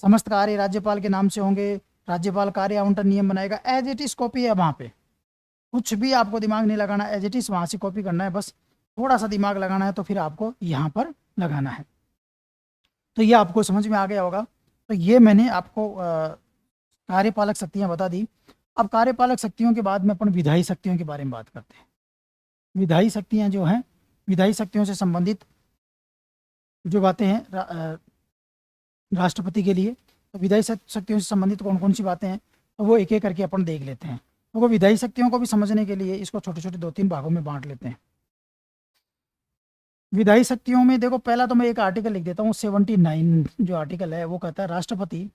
समस्त कार्य राज्यपाल के नाम से होंगे, राज्यपाल कार्य आवंटन नियम बनाएगा। एज इट इज़ कॉपी है वहाँ पे, कुछ भी आपको दिमाग नहीं लगाना, एज इट इज़ वहाँ से कॉपी करना है। बस थोड़ा सा दिमाग लगाना है तो फिर आपको यहाँ पर लगाना है। तो ये आपको समझ में आ गया होगा। तो ये मैंने आपको कार्यपालक शक्तियाँ बता दी। अब कार्यपालक शक्तियों के बाद में अपन विधायी शक्तियों के बारे में बात करते हैं। विधायी शक्तियाँ जो हैं, विधायी शक्तियों से संबंधित जो बातें हैं राष्ट्रपति के लिए, तो विधायी शक्तियों से संबंधित कौन कौन सी बातें हैं तो वो एक एक करके अपन देख लेते हैं। तो वो विधायी शक्तियों को भी समझने के लिए इसको छोटे छोटे 2-3 भागों में बांट लेते हैं। विधायी शक्तियों में देखो, पहला तो मैं एक आर्टिकल लिख देता हूँ, 79 जो आर्टिकल है वो कहता है राष्ट्रपति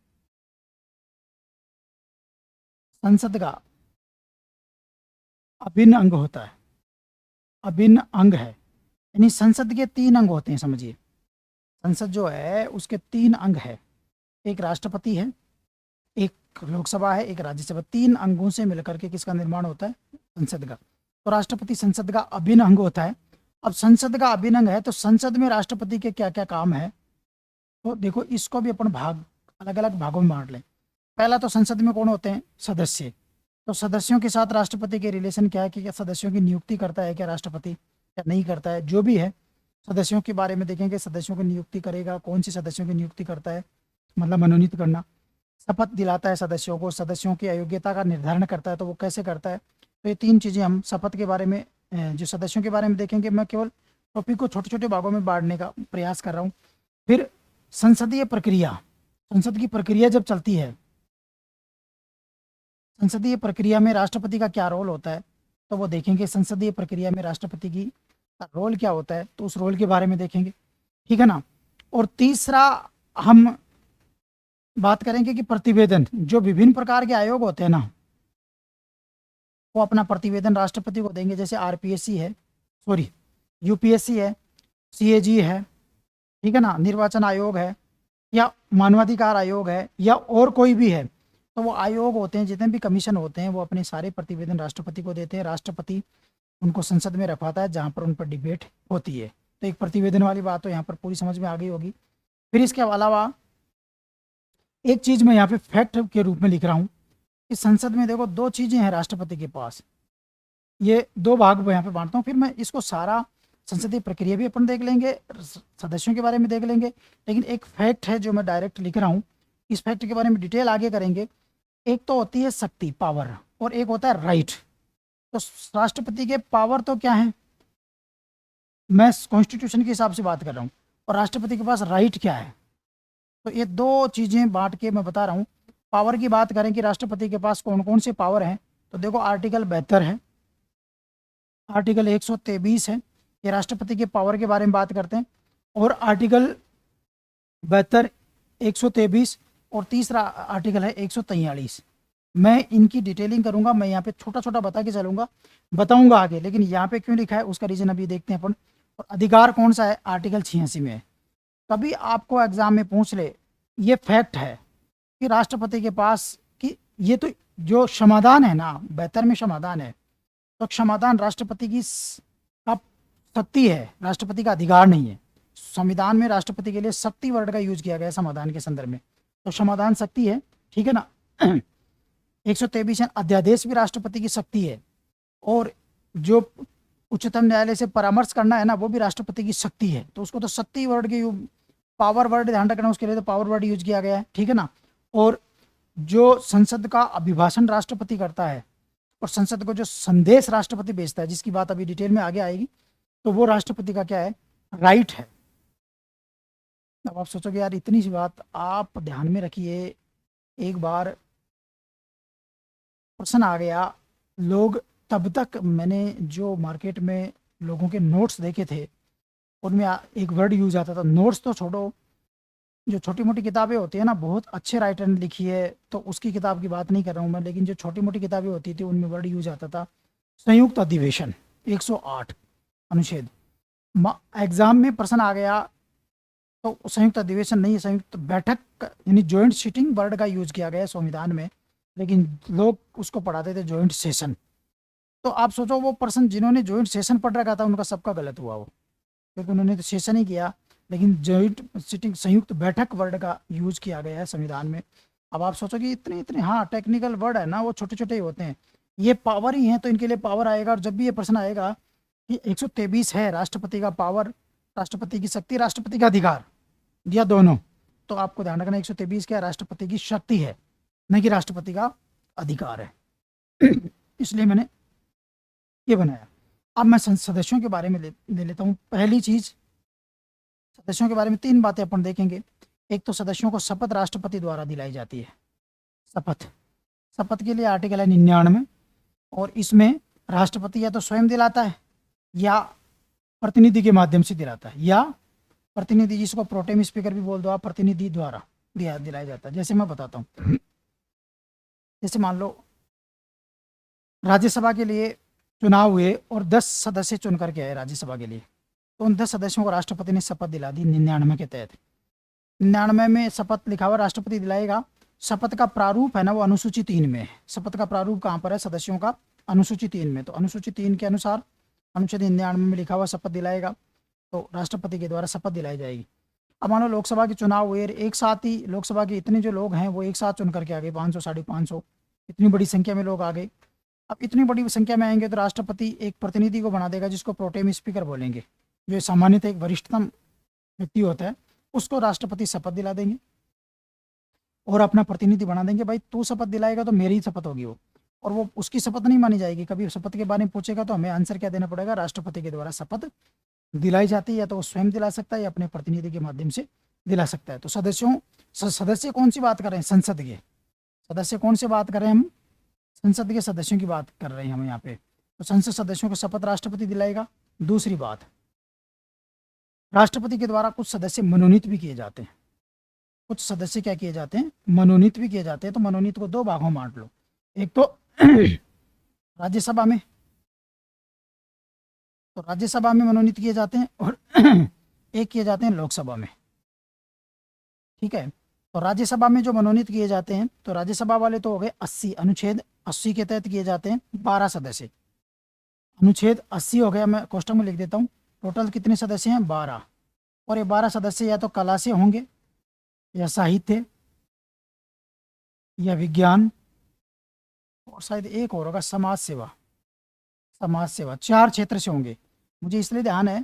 संसद का अभिन्न अंग होता है। अभिन्न अंग है, यानी संसद के 3 अंग होते हैं, समझिए। संसद जो है उसके 3 अंग है, एक राष्ट्रपति है, एक लोकसभा है, एक राज्यसभा। 3 अंगों से मिलकर के किसका निर्माण होता है? संसद का। तो राष्ट्रपति संसद का अभिन्न अंग होता है। अब संसद का अभिन्न अंग है तो संसद में राष्ट्रपति के क्या क्या काम है, तो देखो इसको भी अपन भाग अलग अलग भागों में बांट लें। पहला तो संसद में कौन होते हैं? सदस्य। तो सदस्यों के साथ राष्ट्रपति के रिलेशन क्या है कि क्या सदस्यों की नियुक्ति करता है क्या राष्ट्रपति, या नहीं करता है, जो भी है सदस्यों के बारे में देखेंगे। सदस्यों की नियुक्ति करेगा, कौन सी सदस्यों की नियुक्ति करता है, मतलब मनोनीत करना। शपथ दिलाता है सदस्यों को, सदस्यों की अयोग्यता का निर्धारण करता है, तो वो कैसे करता है। तो ये 3 चीज़ें हम शपथ के बारे में, जो सदस्यों के बारे में देखेंगे। मैं केवल टॉपिक को छोटे छोटे भागों में बांटने का प्रयास कर रहा हूँ। फिर संसदीय प्रक्रिया, संसद की प्रक्रिया जब चलती है, संसदीय प्रक्रिया में राष्ट्रपति का क्या रोल होता है तो वो देखेंगे। संसदीय प्रक्रिया में राष्ट्रपति की रोल क्या होता है तो उस रोल के बारे में देखेंगे, ठीक है ना। और तीसरा हम बात करेंगे कि प्रतिवेदन, जो विभिन्न प्रकार के आयोग होते हैं ना, वो अपना प्रतिवेदन राष्ट्रपति को देंगे। जैसे आरपीएससी है, सॉरी यूपीएससी है, सीएजी है, ठीक है ना, निर्वाचन आयोग है, या मानवाधिकार आयोग है, या और कोई भी है। तो वो आयोग होते हैं, जितने भी कमीशन होते हैं, वो अपने सारे प्रतिवेदन राष्ट्रपति को देते हैं। राष्ट्रपति उनको संसद में रखवाता है जहाँ पर उन पर डिबेट होती है। तो एक प्रतिवेदन वाली बात तो यहाँ पर पूरी समझ में आ गई होगी। फिर इसके अलावा एक चीज़ मैं यहाँ पे फैक्ट के रूप में लिख रहा हूँ कि संसद में देखो 2 चीज़ें हैं राष्ट्रपति के पास। ये 2 भाग मैं यहाँ पे बांटता हूँ, फिर मैं इसको सारा संसदीय प्रक्रिया भी अपन देख लेंगे, सदस्यों के बारे में देख लेंगे। लेकिन एक फैक्ट है जो मैं डायरेक्ट लिख रहा हूँ, इस फैक्ट के बारे में डिटेल आगे करेंगे। एक तो होती है शक्ति, पावर, और एक होता है राइट। तो राष्ट्रपति के पावर तो क्या है, मैं कॉन्स्टिट्यूशन के हिसाब से बात कर रहा हूँ, और राष्ट्रपति के पास राइट क्या है। तो ये 2 चीज़ें बांट के मैं बता रहा हूँ। पावर की बात करें कि राष्ट्रपति के पास कौन कौन से पावर हैं, तो देखो आर्टिकल 72 है, आर्टिकल 123 है, ये राष्ट्रपति के पावर के बारे में बात करते हैं। और आर्टिकल 72, 123 और तीसरा आर्टिकल है 143। मैं इनकी डिटेलिंग करूंगा, मैं यहाँ पे छोटा छोटा बता के चलूंगा, बताऊंगा आगे, लेकिन यहाँ पे क्यों लिखा है उसका रीज़न अभी देखते हैं अपन। और अधिकार कौन सा है, आर्टिकल 86 में है। कभी आपको एग्जाम में पूछ ले, ये फैक्ट है कि राष्ट्रपति के पास कि ये तो जो क्षमादान है ना, 72 में क्षमादान है, तो क्षमादान राष्ट्रपति की का शक्ति है, राष्ट्रपति का अधिकार नहीं है। संविधान में राष्ट्रपति के लिए शक्ति वर्ड का यूज किया गया है समाधान के संदर्भ में, तो समाधान शक्ति है, ठीक है ना। 123 अध्यादेश भी राष्ट्रपति की शक्ति है, और जो उच्चतम न्यायालय से परामर्श करना है ना, वो भी राष्ट्रपति की शक्ति है। तो उसको तो शक्ति वर्ड के पावर वर्ड ध्यान रखना, उसके लिए तो पावर वर्ड यूज किया गया है, ठीक है ना। और जो संसद का अभिभाषण राष्ट्रपति करता है और संसद को जो संदेश राष्ट्रपति भेजता है, जिसकी बात अभी डिटेल में आगे आएगी, तो वो राष्ट्रपति का क्या है, राइट है। अब आप सोचोगे यार इतनी सी बात, आप ध्यान में रखिए। एक बार प्रश्न आ गया, लोग तब तक, मैंने जो मार्केट में लोगों के नोट्स देखे थे उनमें एक वर्ड यूज आता था, नोट्स तो छोड़ो, जो छोटी मोटी किताबें होती है ना, बहुत अच्छे राइटर ने लिखी है तो उसकी किताब की बात नहीं कर रहा हूँ मैं, लेकिन जो छोटी मोटी किताबें होती थी उनमें वर्ड यूज आता था संयुक्त अधिवेशन, 108 अनुच्छेद। एग्जाम में प्रश्न आ गया तो संयुक्त अधिवेशन नहीं, संयुक्त बैठक यानी ज्वाइंट सीटिंग वर्ड का यूज किया गया संविधान में, लेकिन लोग उसको पढ़ाते थे ज्वाइंट सेशन। तो आप सोचो वो पर्सन जिन्होंने ज्वाइंट सेशन पढ़ रखा था उनका सबका गलत हुआ वो, क्योंकि उन्होंने तो सेशन ही किया, लेकिन ज्वाइंट सीटिंग संयुक्त बैठक वर्ड का यूज किया गया है संविधान में। अब आप सोचो कि इतने इतने, हाँ टेक्निकल वर्ड है ना, वो छोटे छोटे ही होते हैं, ये पावर ही हैं तो इनके लिए पावर आएगा। और जब भी ये प्रश्न आएगा कि 123 है राष्ट्रपति का पावर, राष्ट्रपति की शक्ति, राष्ट्रपति का अधिकार, या दोनों, तो आपको ध्यान रखना 123 क्या, राष्ट्रपति की शक्ति है, न कि राष्ट्रपति का अधिकार है। इसलिए मैंने ये बनाया। अब मैं सदस्यों के बारे में ले लेता हूँ। पहली चीज, सदस्यों के बारे में 3 बातें अपन देखेंगे। एक तो सदस्यों को शपथ राष्ट्रपति द्वारा दिलाई जाती है, शपथ। शपथ के लिए आर्टिकल है 99, और इसमें राष्ट्रपति या तो स्वयं दिलाता है या प्रतिनिधि के माध्यम से दिलाता है, या प्रतिनिधि, जिसको प्रोटेम स्पीकर भी बोल दो आप, प्रतिनिधि द्वारा दिलाया जाता है। जैसे मैं बताता हूँ, जैसे मान लो राज्यसभा के लिए चुनाव हुए और 10 सदस्य चुन करके आए राज्यसभा के लिए, तो उन 10 सदस्यों को राष्ट्रपति ने शपथ दिला दी 99 के तहत। 99 में शपथ लिखा हुआ राष्ट्रपति दिलाएगा। शपथ का प्रारूप है ना वो अनुसूची 3 में है। शपथ का प्रारूप कहाँ पर है, सदस्यों का अनुसूची 3 में। तो अनुसूची 3 के अनुसार अनुच्छेद 99 में लिखा हुआ शपथ दिलाएगा, तो राष्ट्रपति के द्वारा शपथ दिलाई जाएगी। अब मानो लोकसभा के चुनाव हुए, एक साथ ही लोकसभा के इतने जो लोग हैं वो एक साथ चुन करके आ गए, 500 550, इतनी बड़ी संख्या में लोग आ गए। अब इतनी बड़ी संख्या में आएंगे तो राष्ट्रपति एक प्रतिनिधि को बना देगा, जिसको प्रोटेम स्पीकर बोलेंगे, जो सामान्यतः एक वरिष्ठतम व्यक्ति होता है, उसको राष्ट्रपति शपथ दिला देंगे और अपना प्रतिनिधि बना देंगे। भाई तू शपथ दिलाएगा तो मेरी ही शपथ होगी वो, और वो उसकी शपथ नहीं मानी जाएगी। कभी शपथ के बारे में पूछेगा तो हमें आंसर क्या देना पड़ेगा, राष्ट्रपति के द्वारा शपथ दिलाई जाती है, या तो वो स्वयं दिला सकता है या अपने प्रतिनिधि के माध्यम से दिला सकता है। तो सदस्य कौन सी बात कर रहे हैं, संसद के सदस्य कौन से बात कर रहे हैं हम, संसद के सदस्यों की बात कर रहे हैं हम यहाँ पे। तो संसद सदस्यों को शपथ राष्ट्रपति दिलाएगा। दूसरी बात, राष्ट्रपति के द्वारा कुछ सदस्य मनोनीत भी किए जाते हैं। कुछ सदस्य क्या किए जाते हैं, मनोनीत भी किए जाते हैं। तो मनोनीत को 2 भागों में बांट लो, एक तो राज्यसभा में, तो राज्यसभा में मनोनीत किए जाते हैं, और एक किए जाते हैं लोकसभा में, ठीक है। तो राज्यसभा में जो मनोनीत किए जाते हैं, तो राज्यसभा वाले तो हो गए 80, अनुच्छेद 80 के तहत किए जाते हैं 12 सदस्य। अनुच्छेद 80 हो गया, मैं कोष्टक में लिख देता हूँ। टोटल कितने सदस्य हैं, 12। और ये 12 सदस्य या तो कला से होंगे, या साहित्य, या विज्ञान, और शायद एक और होगा समाज सेवा। समाज सेवा 4 क्षेत्र से होंगे। मुझे इसलिए ध्यान है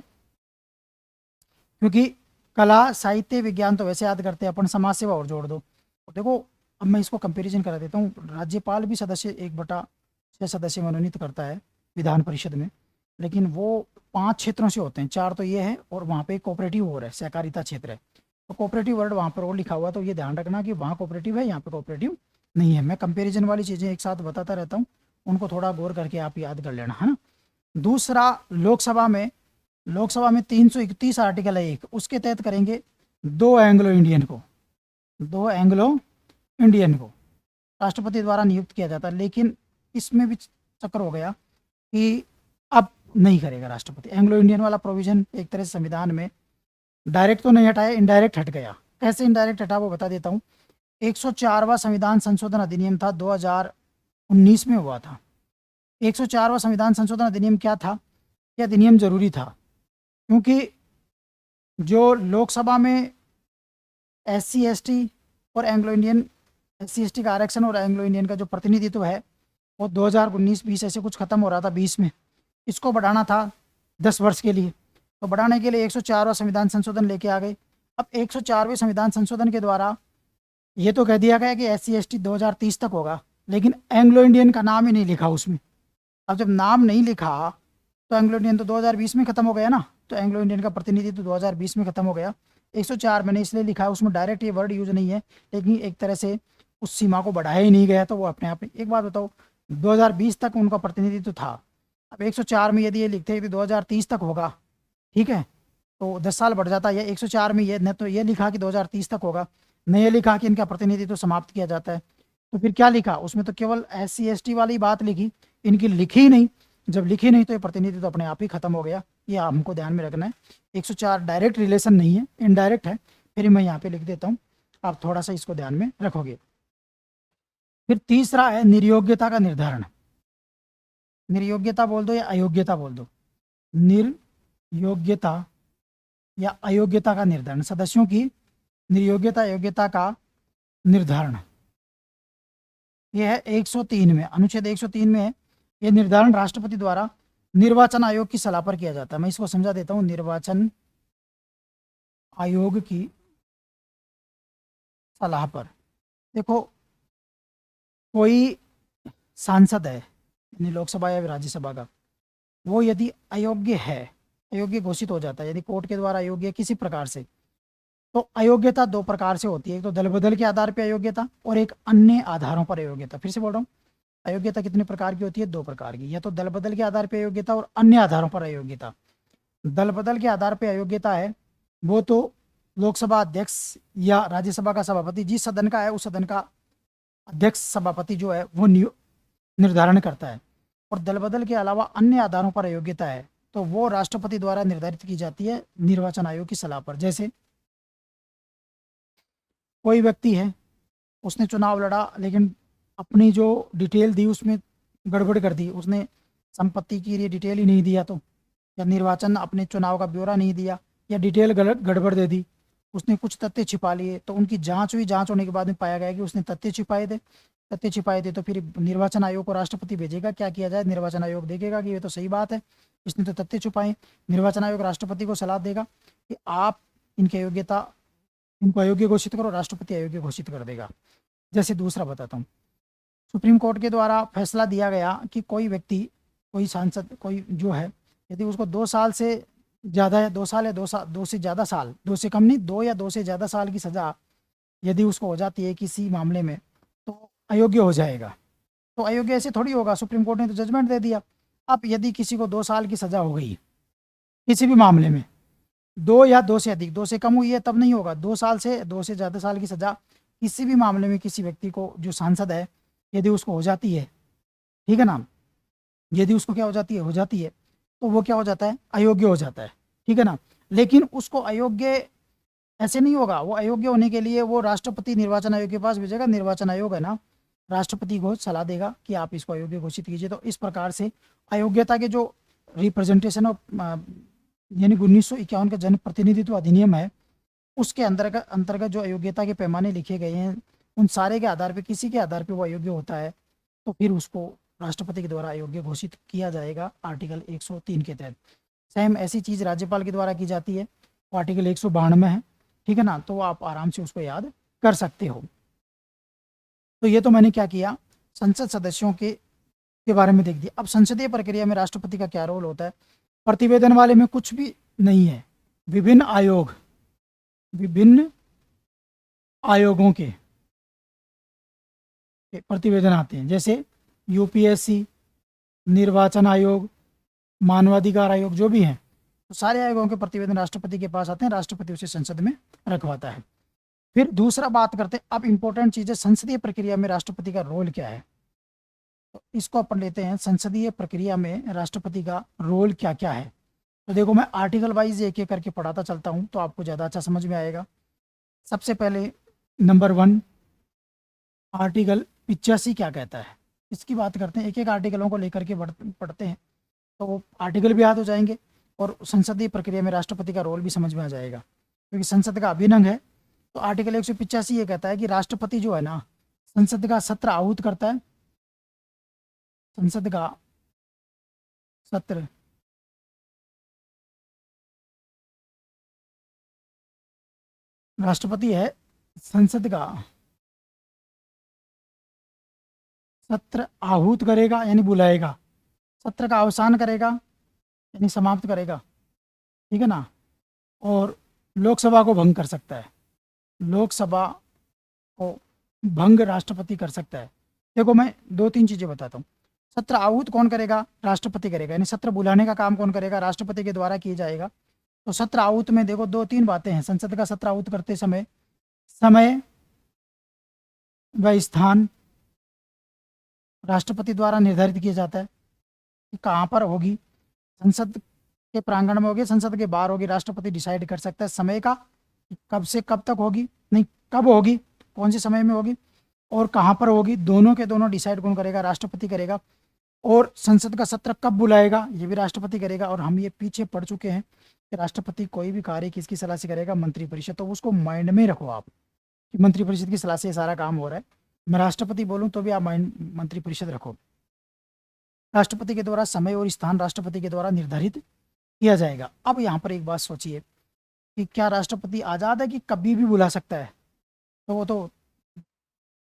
क्योंकि कला, साहित्य, विज्ञान तो वैसे याद करते हैं अपन, समाज सेवा और जोड़ दो। देखो अब मैं इसको कंपैरिजन करा देता हूँ। राज्यपाल भी सदस्य 1/6 सदस्य मनोनीत करता है विधान परिषद में, लेकिन वो 5 क्षेत्रों से होते हैं। 4 तो ये है, और वहाँ पे कोऑपरेटिव और है, सहकारिता क्षेत्र है। तो कोऑपरेटिव वर्ड वहाँ पर और लिखा हुआ, तो ये ध्यान रखना कि वहाँ कोऑपरेटिव है, यहाँ पे कोऑपरेटिव नहीं है। मैं कंपैरिजन वाली चीज़ें एक साथ बताता रहता हूँ, उनको थोड़ा गौर करके आप याद कर लेना, है ना। दूसरा, लोकसभा में 331 आर्टिकल है एक, उसके तहत करेंगे 2 एंग्लो इंडियन को, 2 एंग्लो इंडियन को राष्ट्रपति द्वारा नियुक्त किया जाता है। लेकिन इसमें भी चक्कर हो गया कि अब नहीं करेगा राष्ट्रपति। एंग्लो इंडियन वाला प्रोविजन एक तरह से संविधान में डायरेक्ट तो नहीं हटाया, इनडायरेक्ट हट गया। कैसे इनडायरेक्ट हटा वो बता देता हूँ। 104वां संविधान संशोधन अधिनियम था, 2019 में हुआ था। 104वां संविधान संशोधन अधिनियम क्या था, यह अधिनियम जरूरी था क्योंकि जो लोकसभा में SC ST और एंग्लो इंडियन SC ST का आरक्षण और एंग्लो इंडियन का जो प्रतिनिधित्व है वो 2019-20 ऐसे कुछ खत्म हो रहा था 20 में, इसको बढ़ाना था 10 वर्ष के लिए। तो बढ़ाने के लिए 104वां संविधान संशोधन लेके आ गए। अब 104वें संविधान संशोधन के द्वारा ये तो कह दिया गया कि SC ST 2030 तक होगा, लेकिन एंग्लो इंडियन का नाम ही नहीं लिखा उसमें। अब जब नाम नहीं लिखा तो एंग्लो इंडियन तो 2020 में खत्म हो गया ना, तो एंग्लो इंडियन का प्रतिनिधित्व 2020 में खत्म हो गया। 104 मैंने इसलिए लिखा है, उसमें डायरेक्ट ये वर्ड यूज नहीं है, लेकिन एक तरह से उस सीमा को बढ़ाया ही नहीं गया, तो वो अपने आप। एक बात बताओ, 2020 तक उनका प्रतिनिधित्व था, अब 104 में यदि ये लिखते हैं कि 2030 तक होगा, ठीक है, तो 10 साल बढ़ जाता है। 104 में ये न तो ये लिखा कि 2030 तक होगा, न ये लिखा कि इनका प्रतिनिधित्व समाप्त किया जाता है। तो फिर क्या लिखा उसमें? तो केवल SC ST वाली बात लिखी, इनकी लिखी ही नहीं। जब लिखी नहीं तो ये प्रतिनिधित्व तो अपने आप ही खत्म हो गया। ये हमको ध्यान में रखना है। 104 डायरेक्ट रिलेशन नहीं है, इनडायरेक्ट है। फिर मैं यहाँ पे लिख देता हूँ, आप थोड़ा सा इसको ध्यान में रखोगे। फिर तीसरा है निर्योग्यता का निर्धारण। निर्योग्यता बोल दो या अयोग्यता बोल दो, निर्योग्यता या अयोग्यता का निर्धारण, सदस्यों की निर्योग्यता अयोग्यता का निर्धारण। यह है 103 में, अनुच्छेद 103 में है। यह निर्धारण राष्ट्रपति द्वारा निर्वाचन आयोग की सलाह पर किया जाता है। मैं इसको समझा देता हूं, निर्वाचन आयोग की सलाह पर। देखो, कोई सांसद है यानी लोकसभा या राज्यसभा का, वो यदि अयोग्य है, अयोग्य घोषित हो जाता है, यदि कोर्ट के द्वारा अयोग्य किसी प्रकार से, तो अयोग्यता दो प्रकार से होती है। एक तो दल बदल के आधार पर अयोग्यता और एक अन्य आधारों पर अयोग्यता। फिर से बोल रहा हूँ, अयोग्यता कितने प्रकार की होती है? दो प्रकार की, या तो दल बदल के आधार पर अयोग्यता और अन्य आधारों पर अयोग्यता। दल बदल के आधार पर अयोग्यता है वो तो लोकसभा अध्यक्ष या राज्यसभा का सभापति, जिस सदन का है उस सदन का अध्यक्ष सभापति जो है वो निर्धारण करता है। और दल बदल के अलावा अन्य आधारों पर अयोग्यता है तो वो राष्ट्रपति द्वारा निर्धारित की जाती है निर्वाचन आयोग की सलाह पर। जैसे कोई व्यक्ति है, उसने चुनाव लड़ा लेकिन अपनी जो डिटेल दी उसमें गड़बड़ कर दी, उसने संपत्ति की ये डिटेल ही नहीं दिया, तो या निर्वाचन अपने चुनाव का ब्यौरा नहीं दिया, या डिटेल गलत गड़बड़ दे दी, उसने कुछ तथ्य छिपा लिए, तो उनकी जांच हुई, जांच होने के बाद में पाया गया कि उसने तथ्य छिपाए थे, तथ्य छिपाए थे, तो फिर निर्वाचन आयोग को राष्ट्रपति भेजेगा। क्या किया जाए? निर्वाचन आयोग देखेगा कि ये तो सही बात है, इसने तो तथ्य छुपाए। निर्वाचन आयोग राष्ट्रपति को सलाह देगा कि आप इनकी अयोग्यता, इनको अयोग्य घोषित करो, राष्ट्रपति अयोग्य घोषित कर देगा। जैसे दूसरा बताता हूँ, सुप्रीम कोर्ट के द्वारा फैसला दिया गया कि कोई व्यक्ति, कोई सांसद, कोई जो है, यदि उसको 2 साल से ज़्यादा है, 2 साल या 2 से ज़्यादा साल, 2 से कम नहीं, 2 या 2 से ज़्यादा साल की सज़ा यदि उसको हो जाती है किसी मामले में, तो अयोग्य हो जाएगा। तो अयोग्य ऐसे थोड़ी होगा, सुप्रीम कोर्ट ने तो जजमेंट दे दिया। अब यदि किसी को 2 साल की सज़ा हो गई किसी भी मामले में, 2 या 2 से अधिक, 2 से कम हुई है तब नहीं होगा, 2 साल से 2 से ज़्यादा साल की सज़ा किसी भी मामले में किसी व्यक्ति को, जो सांसद है, यदि उसको हो जाती है, ठीक है ना, यदि उसको क्या हो जाती है, तो वो क्या हो जाता है? अयोग्य हो जाता है, ठीक है ना। लेकिन उसको अयोग्य ऐसे नहीं होगा, वो अयोग्य होने के लिए वो राष्ट्रपति निर्वाचन आयोग के पास भेजेगा, निर्वाचन आयोग है ना, राष्ट्रपति को सलाह देगा कि आप इसको अयोग्य घोषित कीजिए। तो इस प्रकार से अयोग्यता के जो रिप्रेजेंटेशन ऑफ यानी 1951 का जन प्रतिनिधित्व अधिनियम है, उसके अंतर्गत जो अयोग्यता के पैमाने लिखे गए हैं, उन सारे के आधार पर किसी के आधार पर वो अयोग्य होता है, तो फिर उसको राष्ट्रपति के द्वारा अयोग्य घोषित किया जाएगा आर्टिकल 103 के तहत। सेम ऐसी चीज़ राज्यपाल के द्वारा की जाती है, वो आर्टिकल 192 है, ठीक है ना, तो आप आराम से उसको याद कर सकते हो। तो ये तो मैंने क्या किया, संसद सदस्यों के बारे में देख दिया। अब संसदीय प्रक्रिया में राष्ट्रपति का क्या रोल होता है? प्रतिवेदन वाले में कुछ भी नहीं है, विभिन्न आयोगों के प्रतिवेदन आते हैं, जैसे UPSC, निर्वाचन आयोग, मानवाधिकार आयोग, जो भी हैं, तो सारे आयोगों के प्रतिवेदन राष्ट्रपति के पास आते हैं, राष्ट्रपति उसे संसद में रखवाता है। फिर दूसरा बात करते हैं, अब इंपॉर्टेंट चीज़ है संसदीय प्रक्रिया में राष्ट्रपति का रोल क्या है, तो इसको अपन लेते हैं, संसदीय प्रक्रिया में राष्ट्रपति का रोल क्या क्या है। तो देखो, मैं आर्टिकल वाइज एक एक करके पढ़ाता चलता हूँ तो आपको ज़्यादा अच्छा समझ में आएगा। सबसे पहले नंबर 1, आर्टिकल 85 क्या कहता है, इसकी बात करते हैं। एक एक आर्टिकलों को लेकर के पढ़ते हैं तो वो आर्टिकल भी याद हो जाएंगे। और संसदीय प्रक्रिया में राष्ट्रपति का रोल भी समझ में आ जाएगा, क्योंकि संसद का अभिन्न है। तो आर्टिकल 185 ये कहता है कि राष्ट्रपति जो है ना, संसद का सत्र आहूत करता है। संसद का सत्र राष्ट्रपति है, संसद का सत्र आहूत करेगा यानी बुलाएगा, सत्र का अवसान करेगा यानी समाप्त करेगा, ठीक है ना। और लोकसभा को भंग कर सकता है, लोकसभा को भंग राष्ट्रपति कर सकता है। देखो मैं 2-3 चीज़ें बताता हूँ। सत्र आहूत कौन करेगा? राष्ट्रपति करेगा, यानी सत्र बुलाने का काम कौन करेगा? राष्ट्रपति के द्वारा किया जाएगा। तो सत्र आहूत में देखो 2-3 बातें हैं। संसद का सत्र आहूत करते समय समय व स्थान राष्ट्रपति द्वारा निर्धारित किया जाता है कि कहाँ पर होगी। संसद के प्रांगण में होगी, संसद के बाहर होगी, राष्ट्रपति डिसाइड कर सकता है समय का, कब से कब तक होगी, नहीं कब होगी, कौन से समय में होगी और कहाँ पर होगी, दोनों के दोनों डिसाइड कौन करेगा? राष्ट्रपति करेगा। और संसद का सत्र कब बुलाएगा ये भी राष्ट्रपति करेगा। और हम ये पीछे पढ़ चुके हैं कि राष्ट्रपति कोई भी कार्य किसकी सलाह से करेगा? मंत्रिपरिषद। तो उसको माइंड में रखो आप कि मंत्रिपरिषद की सलाह से सारा काम हो रहा है। मैं राष्ट्रपति बोलूँ तो भी आप मंत्रिपरिषद रखो। राष्ट्रपति के द्वारा समय और स्थान राष्ट्रपति के द्वारा निर्धारित किया जाएगा। अब यहाँ पर एक बात सोचिए कि क्या राष्ट्रपति आज़ाद है कि कभी भी बुला सकता है? तो वो तो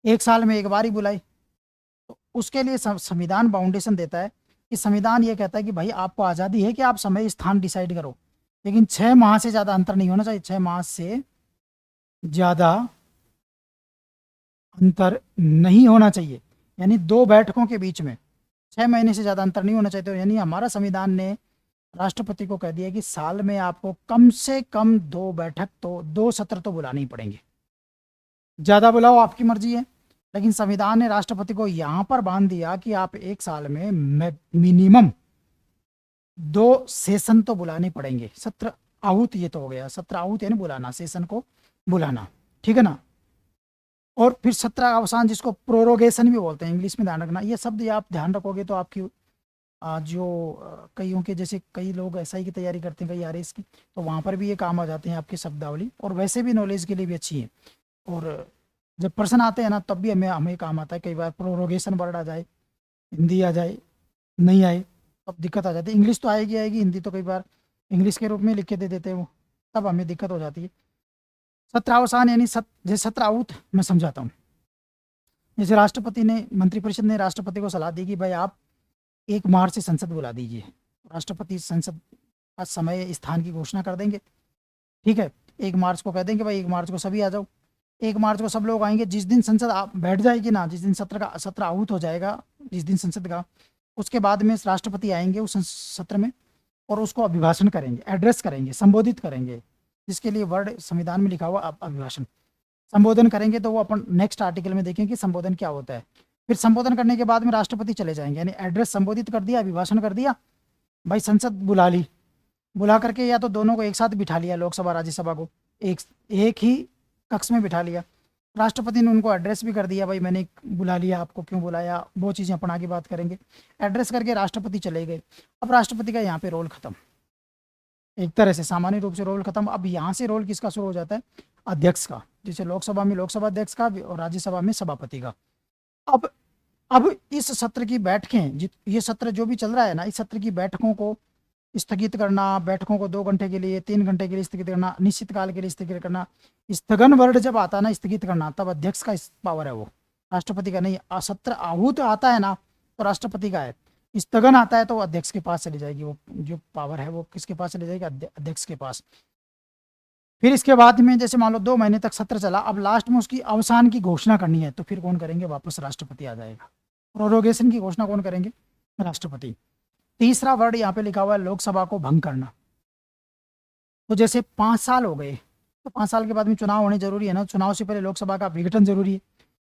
1 साल में एक बार ही बुलाए। तो उसके लिए संविधान बाउंडेशन देता है कि संविधान ये कहता है कि भाई आपको आज़ादी है कि आप समय स्थान डिसाइड करो, लेकिन 6 माह से ज़्यादा अंतर नहीं होना चाहिए। 6 माह से ज़्यादा अंतर नहीं होना चाहिए, यानी 2 बैठकों के बीच में 6 महीने से ज़्यादा अंतर नहीं होना चाहिए। तो यानी हमारा संविधान ने राष्ट्रपति को कह दिया कि साल में आपको कम से कम 2 बैठक तो 2 सत्र तो बुलाने ही पड़ेंगे। ज़्यादा बुलाओ आपकी मर्जी है, लेकिन संविधान ने राष्ट्रपति को यहाँ पर बांध दिया कि आप 1 साल में मिनिमम 2 सेशन तो बुलाने पड़ेंगे। सत्र आहूत ये तो हो गया, सत्र आहूत यानी बुलाना, सेशन को बुलाना, ठीक है ना। और फिर सत्र अवसान जिसको प्रोरोगेशन भी बोलते हैं, इंग्लिश में ध्यान रखना। ये शब्द आप ध्यान रखोगे तो आपकी कईयों के जैसे कई लोग एसआई की तैयारी करते हैं, कई आरएस की, तो वहाँ पर भी ये काम आ जाते हैं आपकी शब्दावली। और वैसे भी नॉलेज के लिए भी अच्छी है। और जब प्रश्न आते हैं ना तब भी हमें काम आता है। कई बार प्रोरोगेशन वर्ड आ जाए, हिंदी आ जाए, नहीं आए तब दिक्कत आ जाती है। इंग्लिश तो आएगी, हिंदी तो कई बार इंग्लिश के रूप में लिख के दे देते हैं वो, तब हमें दिक्कत हो जाती है। सत्रावसान यानी जैसे सत्र आहूत मैं समझाता हूँ। जैसे राष्ट्रपति ने, मंत्रिपरिषद ने राष्ट्रपति को सलाह दी कि भाई आप 1 मार्च से संसद बुला दीजिए। राष्ट्रपति संसद का समय स्थान की घोषणा कर देंगे, ठीक है। 1 मार्च को कह देंगे भाई 1 मार्च को सभी आ जाओ। 1 मार्च को सब लोग आएंगे। जिस दिन संसद बैठ जाएगी ना, जिस दिन सत्र आहूत हो जाएगा, जिस दिन संसद का, उसके बाद में राष्ट्रपति आएंगे उस सत्र में और उसको अभिभाषण करेंगे, एड्रेस करेंगे, संबोधित करेंगे, जिसके लिए वर्ड संविधान में लिखा हुआ अभिभाषण। संबोधन करेंगे तो वो अपन नेक्स्ट आर्टिकल में देखेंगे कि संबोधन क्या होता है। फिर संबोधन करने के बाद में राष्ट्रपति चले जाएंगे, यानी एड्रेस संबोधित कर दिया, अभिभाषण कर दिया, भाई संसद बुला ली, बुला करके या तो दोनों को एक साथ बिठा लिया, लोकसभा राज्यसभा को एक ही कक्ष में बिठा लिया। राष्ट्रपति ने उनको एड्रेस भी कर दिया, भाई मैंने बुला लिया, आपको क्यों बुलाया, वो चीज़ें अपन आगे बात करेंगे। एड्रेस करके राष्ट्रपति चले गए। अब राष्ट्रपति का यहाँ पे रोल खत्म, एक तरह से सामान्य रूप से रोल खत्म। अब यहाँ से रोल किसका शुरू हो जाता है? अध्यक्ष का। जैसे लोकसभा में लोकसभा अध्यक्ष का और राज्यसभा में सभापति का। अब इस सत्र की बैठकें, ये सत्र जो भी चल रहा है ना, इस सत्र की बैठकों को स्थगित करना, बैठकों को 2 घंटे के लिए, 3 घंटे के लिए स्थगित करना, निश्चित काल के लिए स्थगित करना, स्थगन वर्ड जब आता है ना स्थगित करना, तब अध्यक्ष का पावर है, वो राष्ट्रपति का नहीं। सत्र आहूत आता है ना तो राष्ट्रपति का है, स्थगन आता है तो अध्यक्ष के पास चली जाएगी, वो जो पावर है वो किसके पास चली जाएगी? अध्यक्ष के पास। फिर इसके बाद में जैसे मान लो 2 महीने तक सत्र चला, अब लास्ट में उसकी अवसान की घोषणा करनी है, तो फिर कौन करेंगे? वापस राष्ट्रपति आ जाएगा। प्रोरोगेशन की घोषणा कौन करेंगे? राष्ट्रपति। तीसरा वर्ड यहाँ पे लिखा हुआ है लोकसभा को भंग करना। तो जैसे 5 साल हो गए तो 5 साल के बाद में चुनाव होने जरूरी है ना, चुनाव से पहले लोकसभा का विघटन जरूरी है।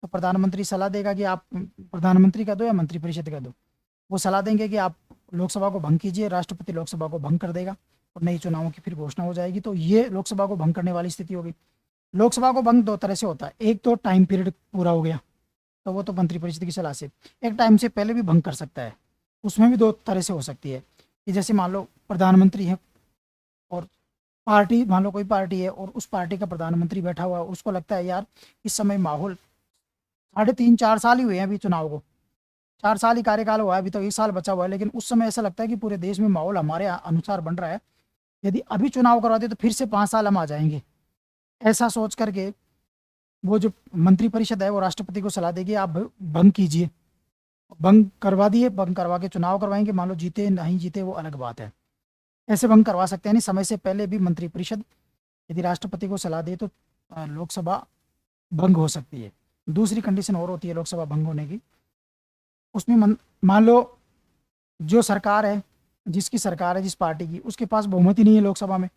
तो प्रधानमंत्री सलाह देगा कि आप प्रधानमंत्री का दो या मंत्रिपरिषद का दो, वो सलाह देंगे कि आप लोकसभा को भंग कीजिए, राष्ट्रपति लोकसभा को भंग कर देगा और नई चुनावों की फिर घोषणा हो जाएगी। तो ये लोकसभा को भंग करने वाली स्थिति होगी। लोकसभा को भंग 2 तरह से होता है, एक तो टाइम पीरियड पूरा हो गया तो वो तो मंत्रिपरिषद की सलाह से, एक टाइम से पहले भी भंग कर सकता है, उसमें भी 2 तरह से हो सकती है। कि जैसे मान लो प्रधानमंत्री है और पार्टी, मान लो कोई पार्टी है और उस पार्टी का प्रधानमंत्री बैठा हुआ है, उसको लगता है यार इस समय माहौल 3.5-4 साल ही हुए हैं अभी चुनाव को, 4 साल ही कार्यकाल हुआ है, अभी तो 1 साल बचा हुआ है, लेकिन उस समय ऐसा लगता है कि पूरे देश में माहौल हमारे अनुसार बन रहा है, यदि अभी चुनाव करवा दे तो फिर से 5 साल हम आ जाएंगे। ऐसा सोच करके वो जो मंत्रिपरिषद है वो राष्ट्रपति को सलाह देगी आप भंग कीजिए, भंग करवा दिए, भंग करवा के चुनाव करवाएंगे, मान लो जीते नहीं जीते वो अलग बात है, ऐसे भंग करवा सकते हैं। नहीं, समय से पहले भी मंत्रिपरिषद यदि राष्ट्रपति को सलाह दे तो लोकसभा भंग हो सकती है। दूसरी कंडीशन और होती है लोकसभा भंग होने की, उसमें मान लो जो सरकार है, जिसकी सरकार है जिस पार्टी की, उसके पास बहुमत ही नहीं है लोकसभा में,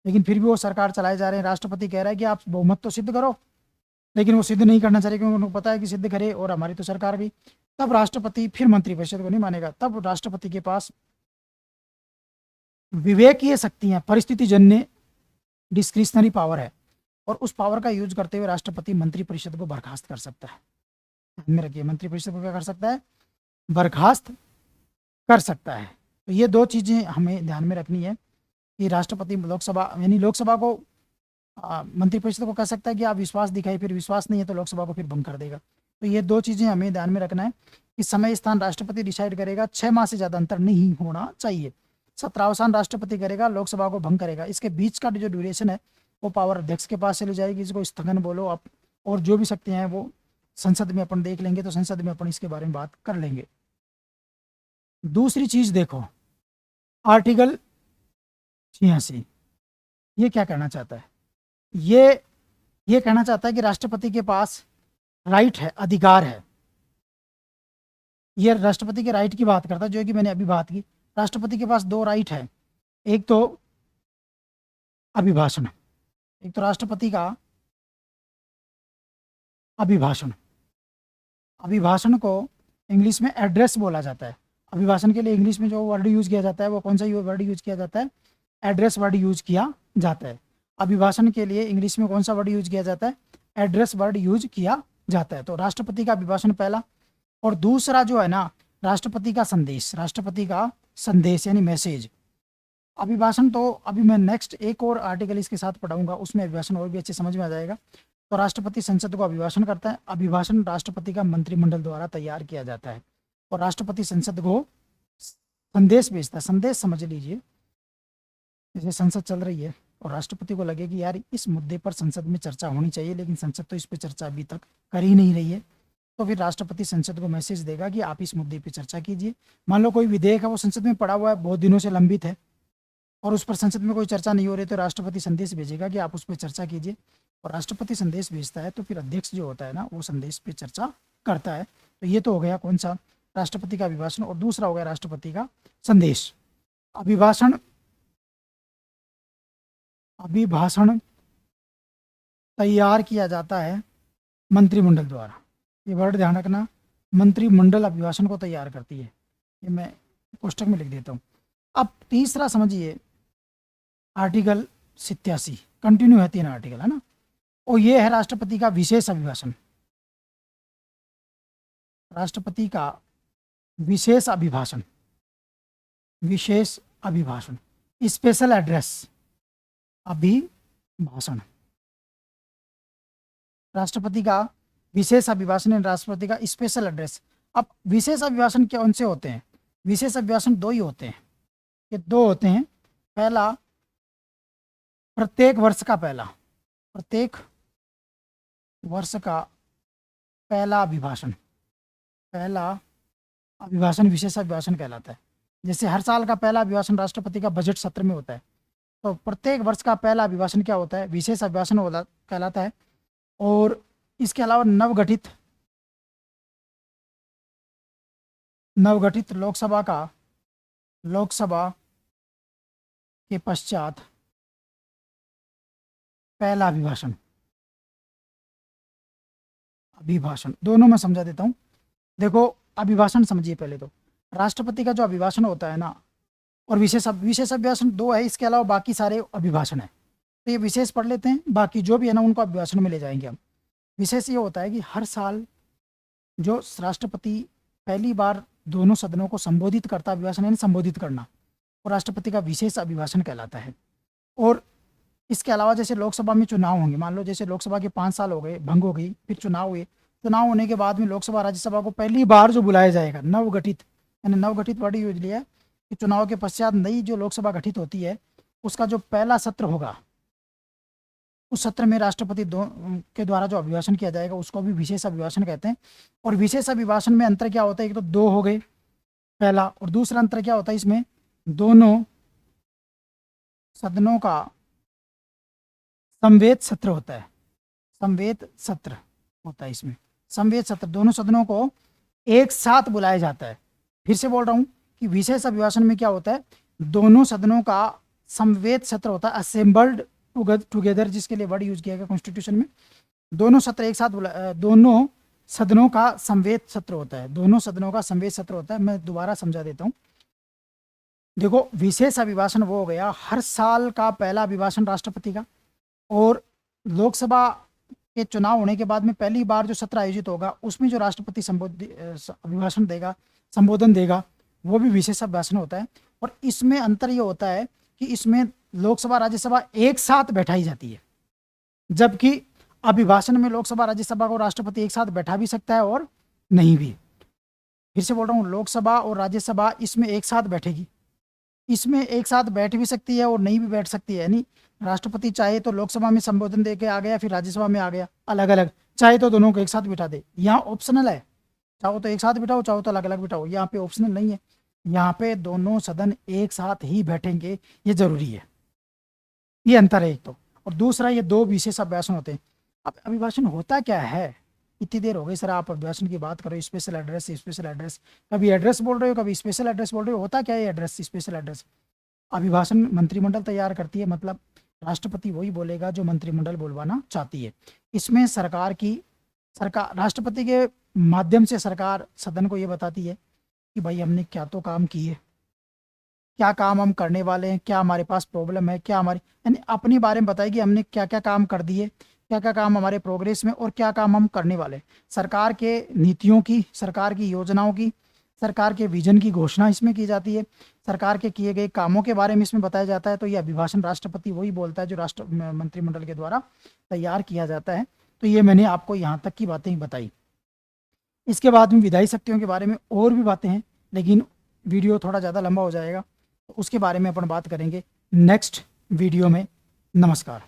लेकिन फिर भी वो सरकार चलाए जा रहे हैं, राष्ट्रपति कह रहा है कि आप बहुमत तो सिद्ध करो, लेकिन वो सिद्ध नहीं करना चाहिए क्योंकि उनको पता है कि सिद्ध करे और हमारी तो सरकार भी, तब राष्ट्रपति फिर मंत्रिपरिषद को नहीं मानेगा, तब राष्ट्रपति के पास विवेकीय शक्तियां, परिस्थिति जन्य डिस्क्रिशनरी पावर है, और उस पावर का यूज करते हुए राष्ट्रपति मंत्रिपरिषद को बर्खास्त कर सकता है। ध्यान में रखिए, मंत्रिपरिषद को क्या कर सकता है, बर्खास्त कर सकता है। तो ये दो चीज़ें हमें ध्यान में रखनी है कि राष्ट्रपति लोकसभा यानी लोकसभा को मंत्रिपरिषद को कह सकता है कि आप विश्वास दिखाइए, फिर विश्वास नहीं है तो लोकसभा को फिर भंग कर देगा। तो ये दो चीज़ें हमें ध्यान में रखना है कि समय स्थान राष्ट्रपति डिसाइड करेगा, 6 माह से ज़्यादा अंतर नहीं होना चाहिए, सत्रावसान राष्ट्रपति करेगा, लोकसभा को भंग करेगा, इसके बीच का जो ड्यूरेशन है वो पावर अध्यक्ष के पास चली जाएगी, इसको स्थगन बोलो आप, और जो भी शक्तियाँ हैं वो संसद में अपन देख लेंगे, तो संसद में अपन इसके बारे में बात कर लेंगे। दूसरी चीज देखो, आर्टिकल 86 ये क्या कहना चाहता है, ये कहना चाहता है कि राष्ट्रपति के पास राइट है, अधिकार है, ये राष्ट्रपति के राइट की बात करता है, जो कि मैंने अभी बात की। राष्ट्रपति के पास 2 राइट है, एक तो अभिभाषण, एक तो राष्ट्रपति का अभिभाषण, अभिभाषण को इंग्लिश में एड्रेस बोला जाता है। अभिभाषण के लिए इंग्लिश में जो वर्ड यूज किया जाता है वो कौन सा वर्ड यूज किया जाता है, एड्रेस वर्ड यूज किया जाता है। अभिभाषण के लिए इंग्लिश में कौन सा वर्ड यूज किया जाता है, एड्रेस वर्ड यूज किया जाता है। तो राष्ट्रपति का अभिभाषण पहला, और दूसरा जो है ना राष्ट्रपति का संदेश, राष्ट्रपति का संदेश यानी मैसेज। अभिभाषण तो अभी मैं नेक्स्ट एक और आर्टिकल इसके साथ पढ़ाऊंगा, उसमें अभिभाषण और भी अच्छे समझ में आ जाएगा। तो राष्ट्रपति संसद को अभिभाषण करता है, अभिभाषण राष्ट्रपति का मंत्रिमंडल द्वारा तैयार किया जाता है, और राष्ट्रपति संसद को संदेश भेजता है। संदेश समझ लीजिए, जैसे संसद चल रही है और राष्ट्रपति को लगे कि यार इस मुद्दे पर संसद में चर्चा होनी चाहिए, लेकिन संसद तो इस पर चर्चा अभी तक कर ही नहीं रही है, तो फिर राष्ट्रपति संसद को मैसेज देगा कि आप इस मुद्दे पर चर्चा कीजिए। मान लो कोई विधेयक है वो संसद में पड़ा हुआ है, बहुत दिनों से लंबित है, और उस पर संसद में कोई चर्चा नहीं हो रही, तो राष्ट्रपति संदेश भेजेगा कि आप उस पर चर्चा कीजिए, और राष्ट्रपति संदेश भेजता है तो फिर अध्यक्ष जो होता है ना वो संदेश पे चर्चा करता है। तो ये तो हो गया कौन सा, राष्ट्रपति का अभिभाषण, और दूसरा हो गया राष्ट्रपति का संदेश। अभिभाषण तैयार किया जाता है मंत्रिमंडल द्वारा, ये वर्ड ध्यान रखना, मंत्रिमंडल अभिभाषण को तैयार करती है, ये मैं पुस्तक में लिख देता हूँ। अब तीसरा समझिए, आर्टिकल 87 कंटिन्यू है, 3 आर्टिकल है ना, और ये है राष्ट्रपति का विशेष अभिभाषण, राष्ट्रपति का विशेष अभिभाषण, विशेष अभिभाषण, स्पेशल एड्रेस, अभिभाषण, राष्ट्रपति का विशेष अभिभाषण, राष्ट्रपति का स्पेशल एड्रेस। अब विशेष अभिभाषण कौन से होते हैं, विशेष अभिभाषण 2 ही होते हैं, ये 2 होते हैं। पहला, प्रत्येक वर्ष का पहला, प्रत्येक वर्ष का पहला अभिभाषण, पहला अभिभाषण विशेष अभिभाषण कहलाता है। जैसे हर साल का पहला अभिभाषण राष्ट्रपति का बजट सत्र में होता है, तो प्रत्येक वर्ष का पहला अभिभाषण क्या होता है, विशेष अभिभाषण कहलाता है। और इसके अलावा नवगठित लोकसभा के पश्चात पहला अभिभाषण दोनों में समझा देता हूँ। देखो अभिभाषण समझिए पहले, तो राष्ट्रपति का जो अभिभाषण होता है ना, और विशेष अभिभाषण 2 है, इसके अलावा बाकी सारे अभिभाषण है। तो ये विशेष पढ़ लेते हैं, बाकी जो भी है ना उनको अभिभाषण में ले जाएंगे हम। विशेष ये होता है कि हर साल जो राष्ट्रपति पहली बार दोनों सदनों को संबोधित करता, अभिभाषण यानी संबोधित करना, वो राष्ट्रपति का विशेष अभिभाषण कहलाता है। और इसके अलावा जैसे लोकसभा में चुनाव होंगे, मान लो जैसे लोकसभा के 5 साल हो गए, भंग हो गई, फिर चुनाव हुए, चुनाव होने के बाद में लोकसभा राज्यसभा को पहली बार जो बुलाया जाएगा नवगठित, यानी नवगठित वर्ड यूज लिया है कि चुनाव के पश्चात नई जो लोकसभा गठित होती है उसका जो पहला सत्र होगा, उस सत्र में राष्ट्रपति के द्वारा जो अभिभाषण किया जाएगा उसको भी विशेष अभिभाषण कहते हैं। और विशेष अभिभाषण में अंतर क्या होता है, एक तो 2 हो गए पहला, और दूसरा अंतर क्या होता है इसमें, दोनों सदनों का संवेद सत्र होता है, संवेद सत्र होता है इसमें, संवेद सत्र, दोनों सदनों को एक साथ बुलाया जाता है। फिर से बोल रहा हूं कि विशेष अभिभाषण में क्या होता है, दोनों सदनों का संवेद सत्र होता है, असेंबल्ड टुगेदर जिसके लिए वर्ड यूज किया गया कॉन्स्टिट्यूशन में, दोनों सत्र एक साथ दोनों सदनों का संवेद सत्र होता है, दोनों सदनों का संवेद सत्र होता है। मैं दोबारा समझा देता हूं, देखो विशेष अभिभाषण वो हो गया हर साल का पहला अभिभाषण राष्ट्रपति का, और लोकसभा के चुनाव होने के बाद में पहली बार जो सत्र आयोजित होगा उसमें जो राष्ट्रपति अभिभाषण देगा, संबोधन देगा, वो भी विशेष अभिभाषण होता है। और इसमें अंतर ये होता है कि इसमें लोकसभा राज्यसभा एक साथ बैठाई जाती है, जबकि अभिभाषण में लोकसभा राज्यसभा को राष्ट्रपति एक साथ बैठा भी सकता है और नहीं भी। फिर से बोल रहा हूँ, लोकसभा और राज्यसभा इसमें एक साथ बैठेगी, इसमें एक साथ बैठ भी सकती है और नहीं भी बैठ सकती है, यानी राष्ट्रपति चाहे तो लोकसभा में संबोधन दे के आ गया, फिर राज्यसभा में आ गया अलग अलग, चाहे तो दोनों को एक साथ बिठा दे। यहाँ ऑप्शनल है, चाहो तो एक साथ बिठाओ, चाहो तो अलग अलग बिठाओ, यहाँ पे ऑप्शनल नहीं है, यहाँ पे दोनों सदन एक साथ ही बैठेंगे, ये जरूरी है, ये अंतर है एक तो। और दूसरा ये 2 विशेष अभिभाषण होते हैं। अब अभिभाषण होता क्या है, इतनी देर हो गई सर आप अभिभाषण की बात करो, स्पेशल एड्रेस, स्पेशल एड्रेस, कभी एड्रेस बोल रहे हो कभी स्पेशल एड्रेस बोल रहे हो, होता क्या है एड्रेस स्पेशल एड्रेस? अभिभाषण मंत्रिमंडल तैयार करती है, मतलब राष्ट्रपति वही बोलेगा जो मंत्रिमंडल बोलवाना चाहती है। इसमें सरकार राष्ट्रपति के माध्यम से सरकार सदन को ये बताती है कि भाई हमने क्या तो काम किए, क्या काम हम करने वाले हैं, क्या हमारे पास प्रॉब्लम है, क्या हमारी, यानी अपने बारे में बताएगी हमने क्या क्या काम कर दिए, क्या क्या काम हमारे प्रोग्रेस में और क्या काम हम करने वाले। सरकार के नीतियों की, सरकार की योजनाओं की, सरकार के विजन की घोषणा इसमें की जाती है, सरकार के किए गए कामों के बारे में इसमें बताया जाता है। तो ये अभिभाषण राष्ट्रपति वही बोलता है जो मंत्रिमंडल के द्वारा तैयार किया जाता है। तो ये मैंने आपको यहाँ तक की बातें बताई। इसके बाद में विधायी शक्तियों के बारे में और भी बातें हैं, लेकिन वीडियो थोड़ा ज़्यादा लंबा हो जाएगा, तो उसके बारे में अपन बात करेंगे नेक्स्ट वीडियो में। नमस्कार।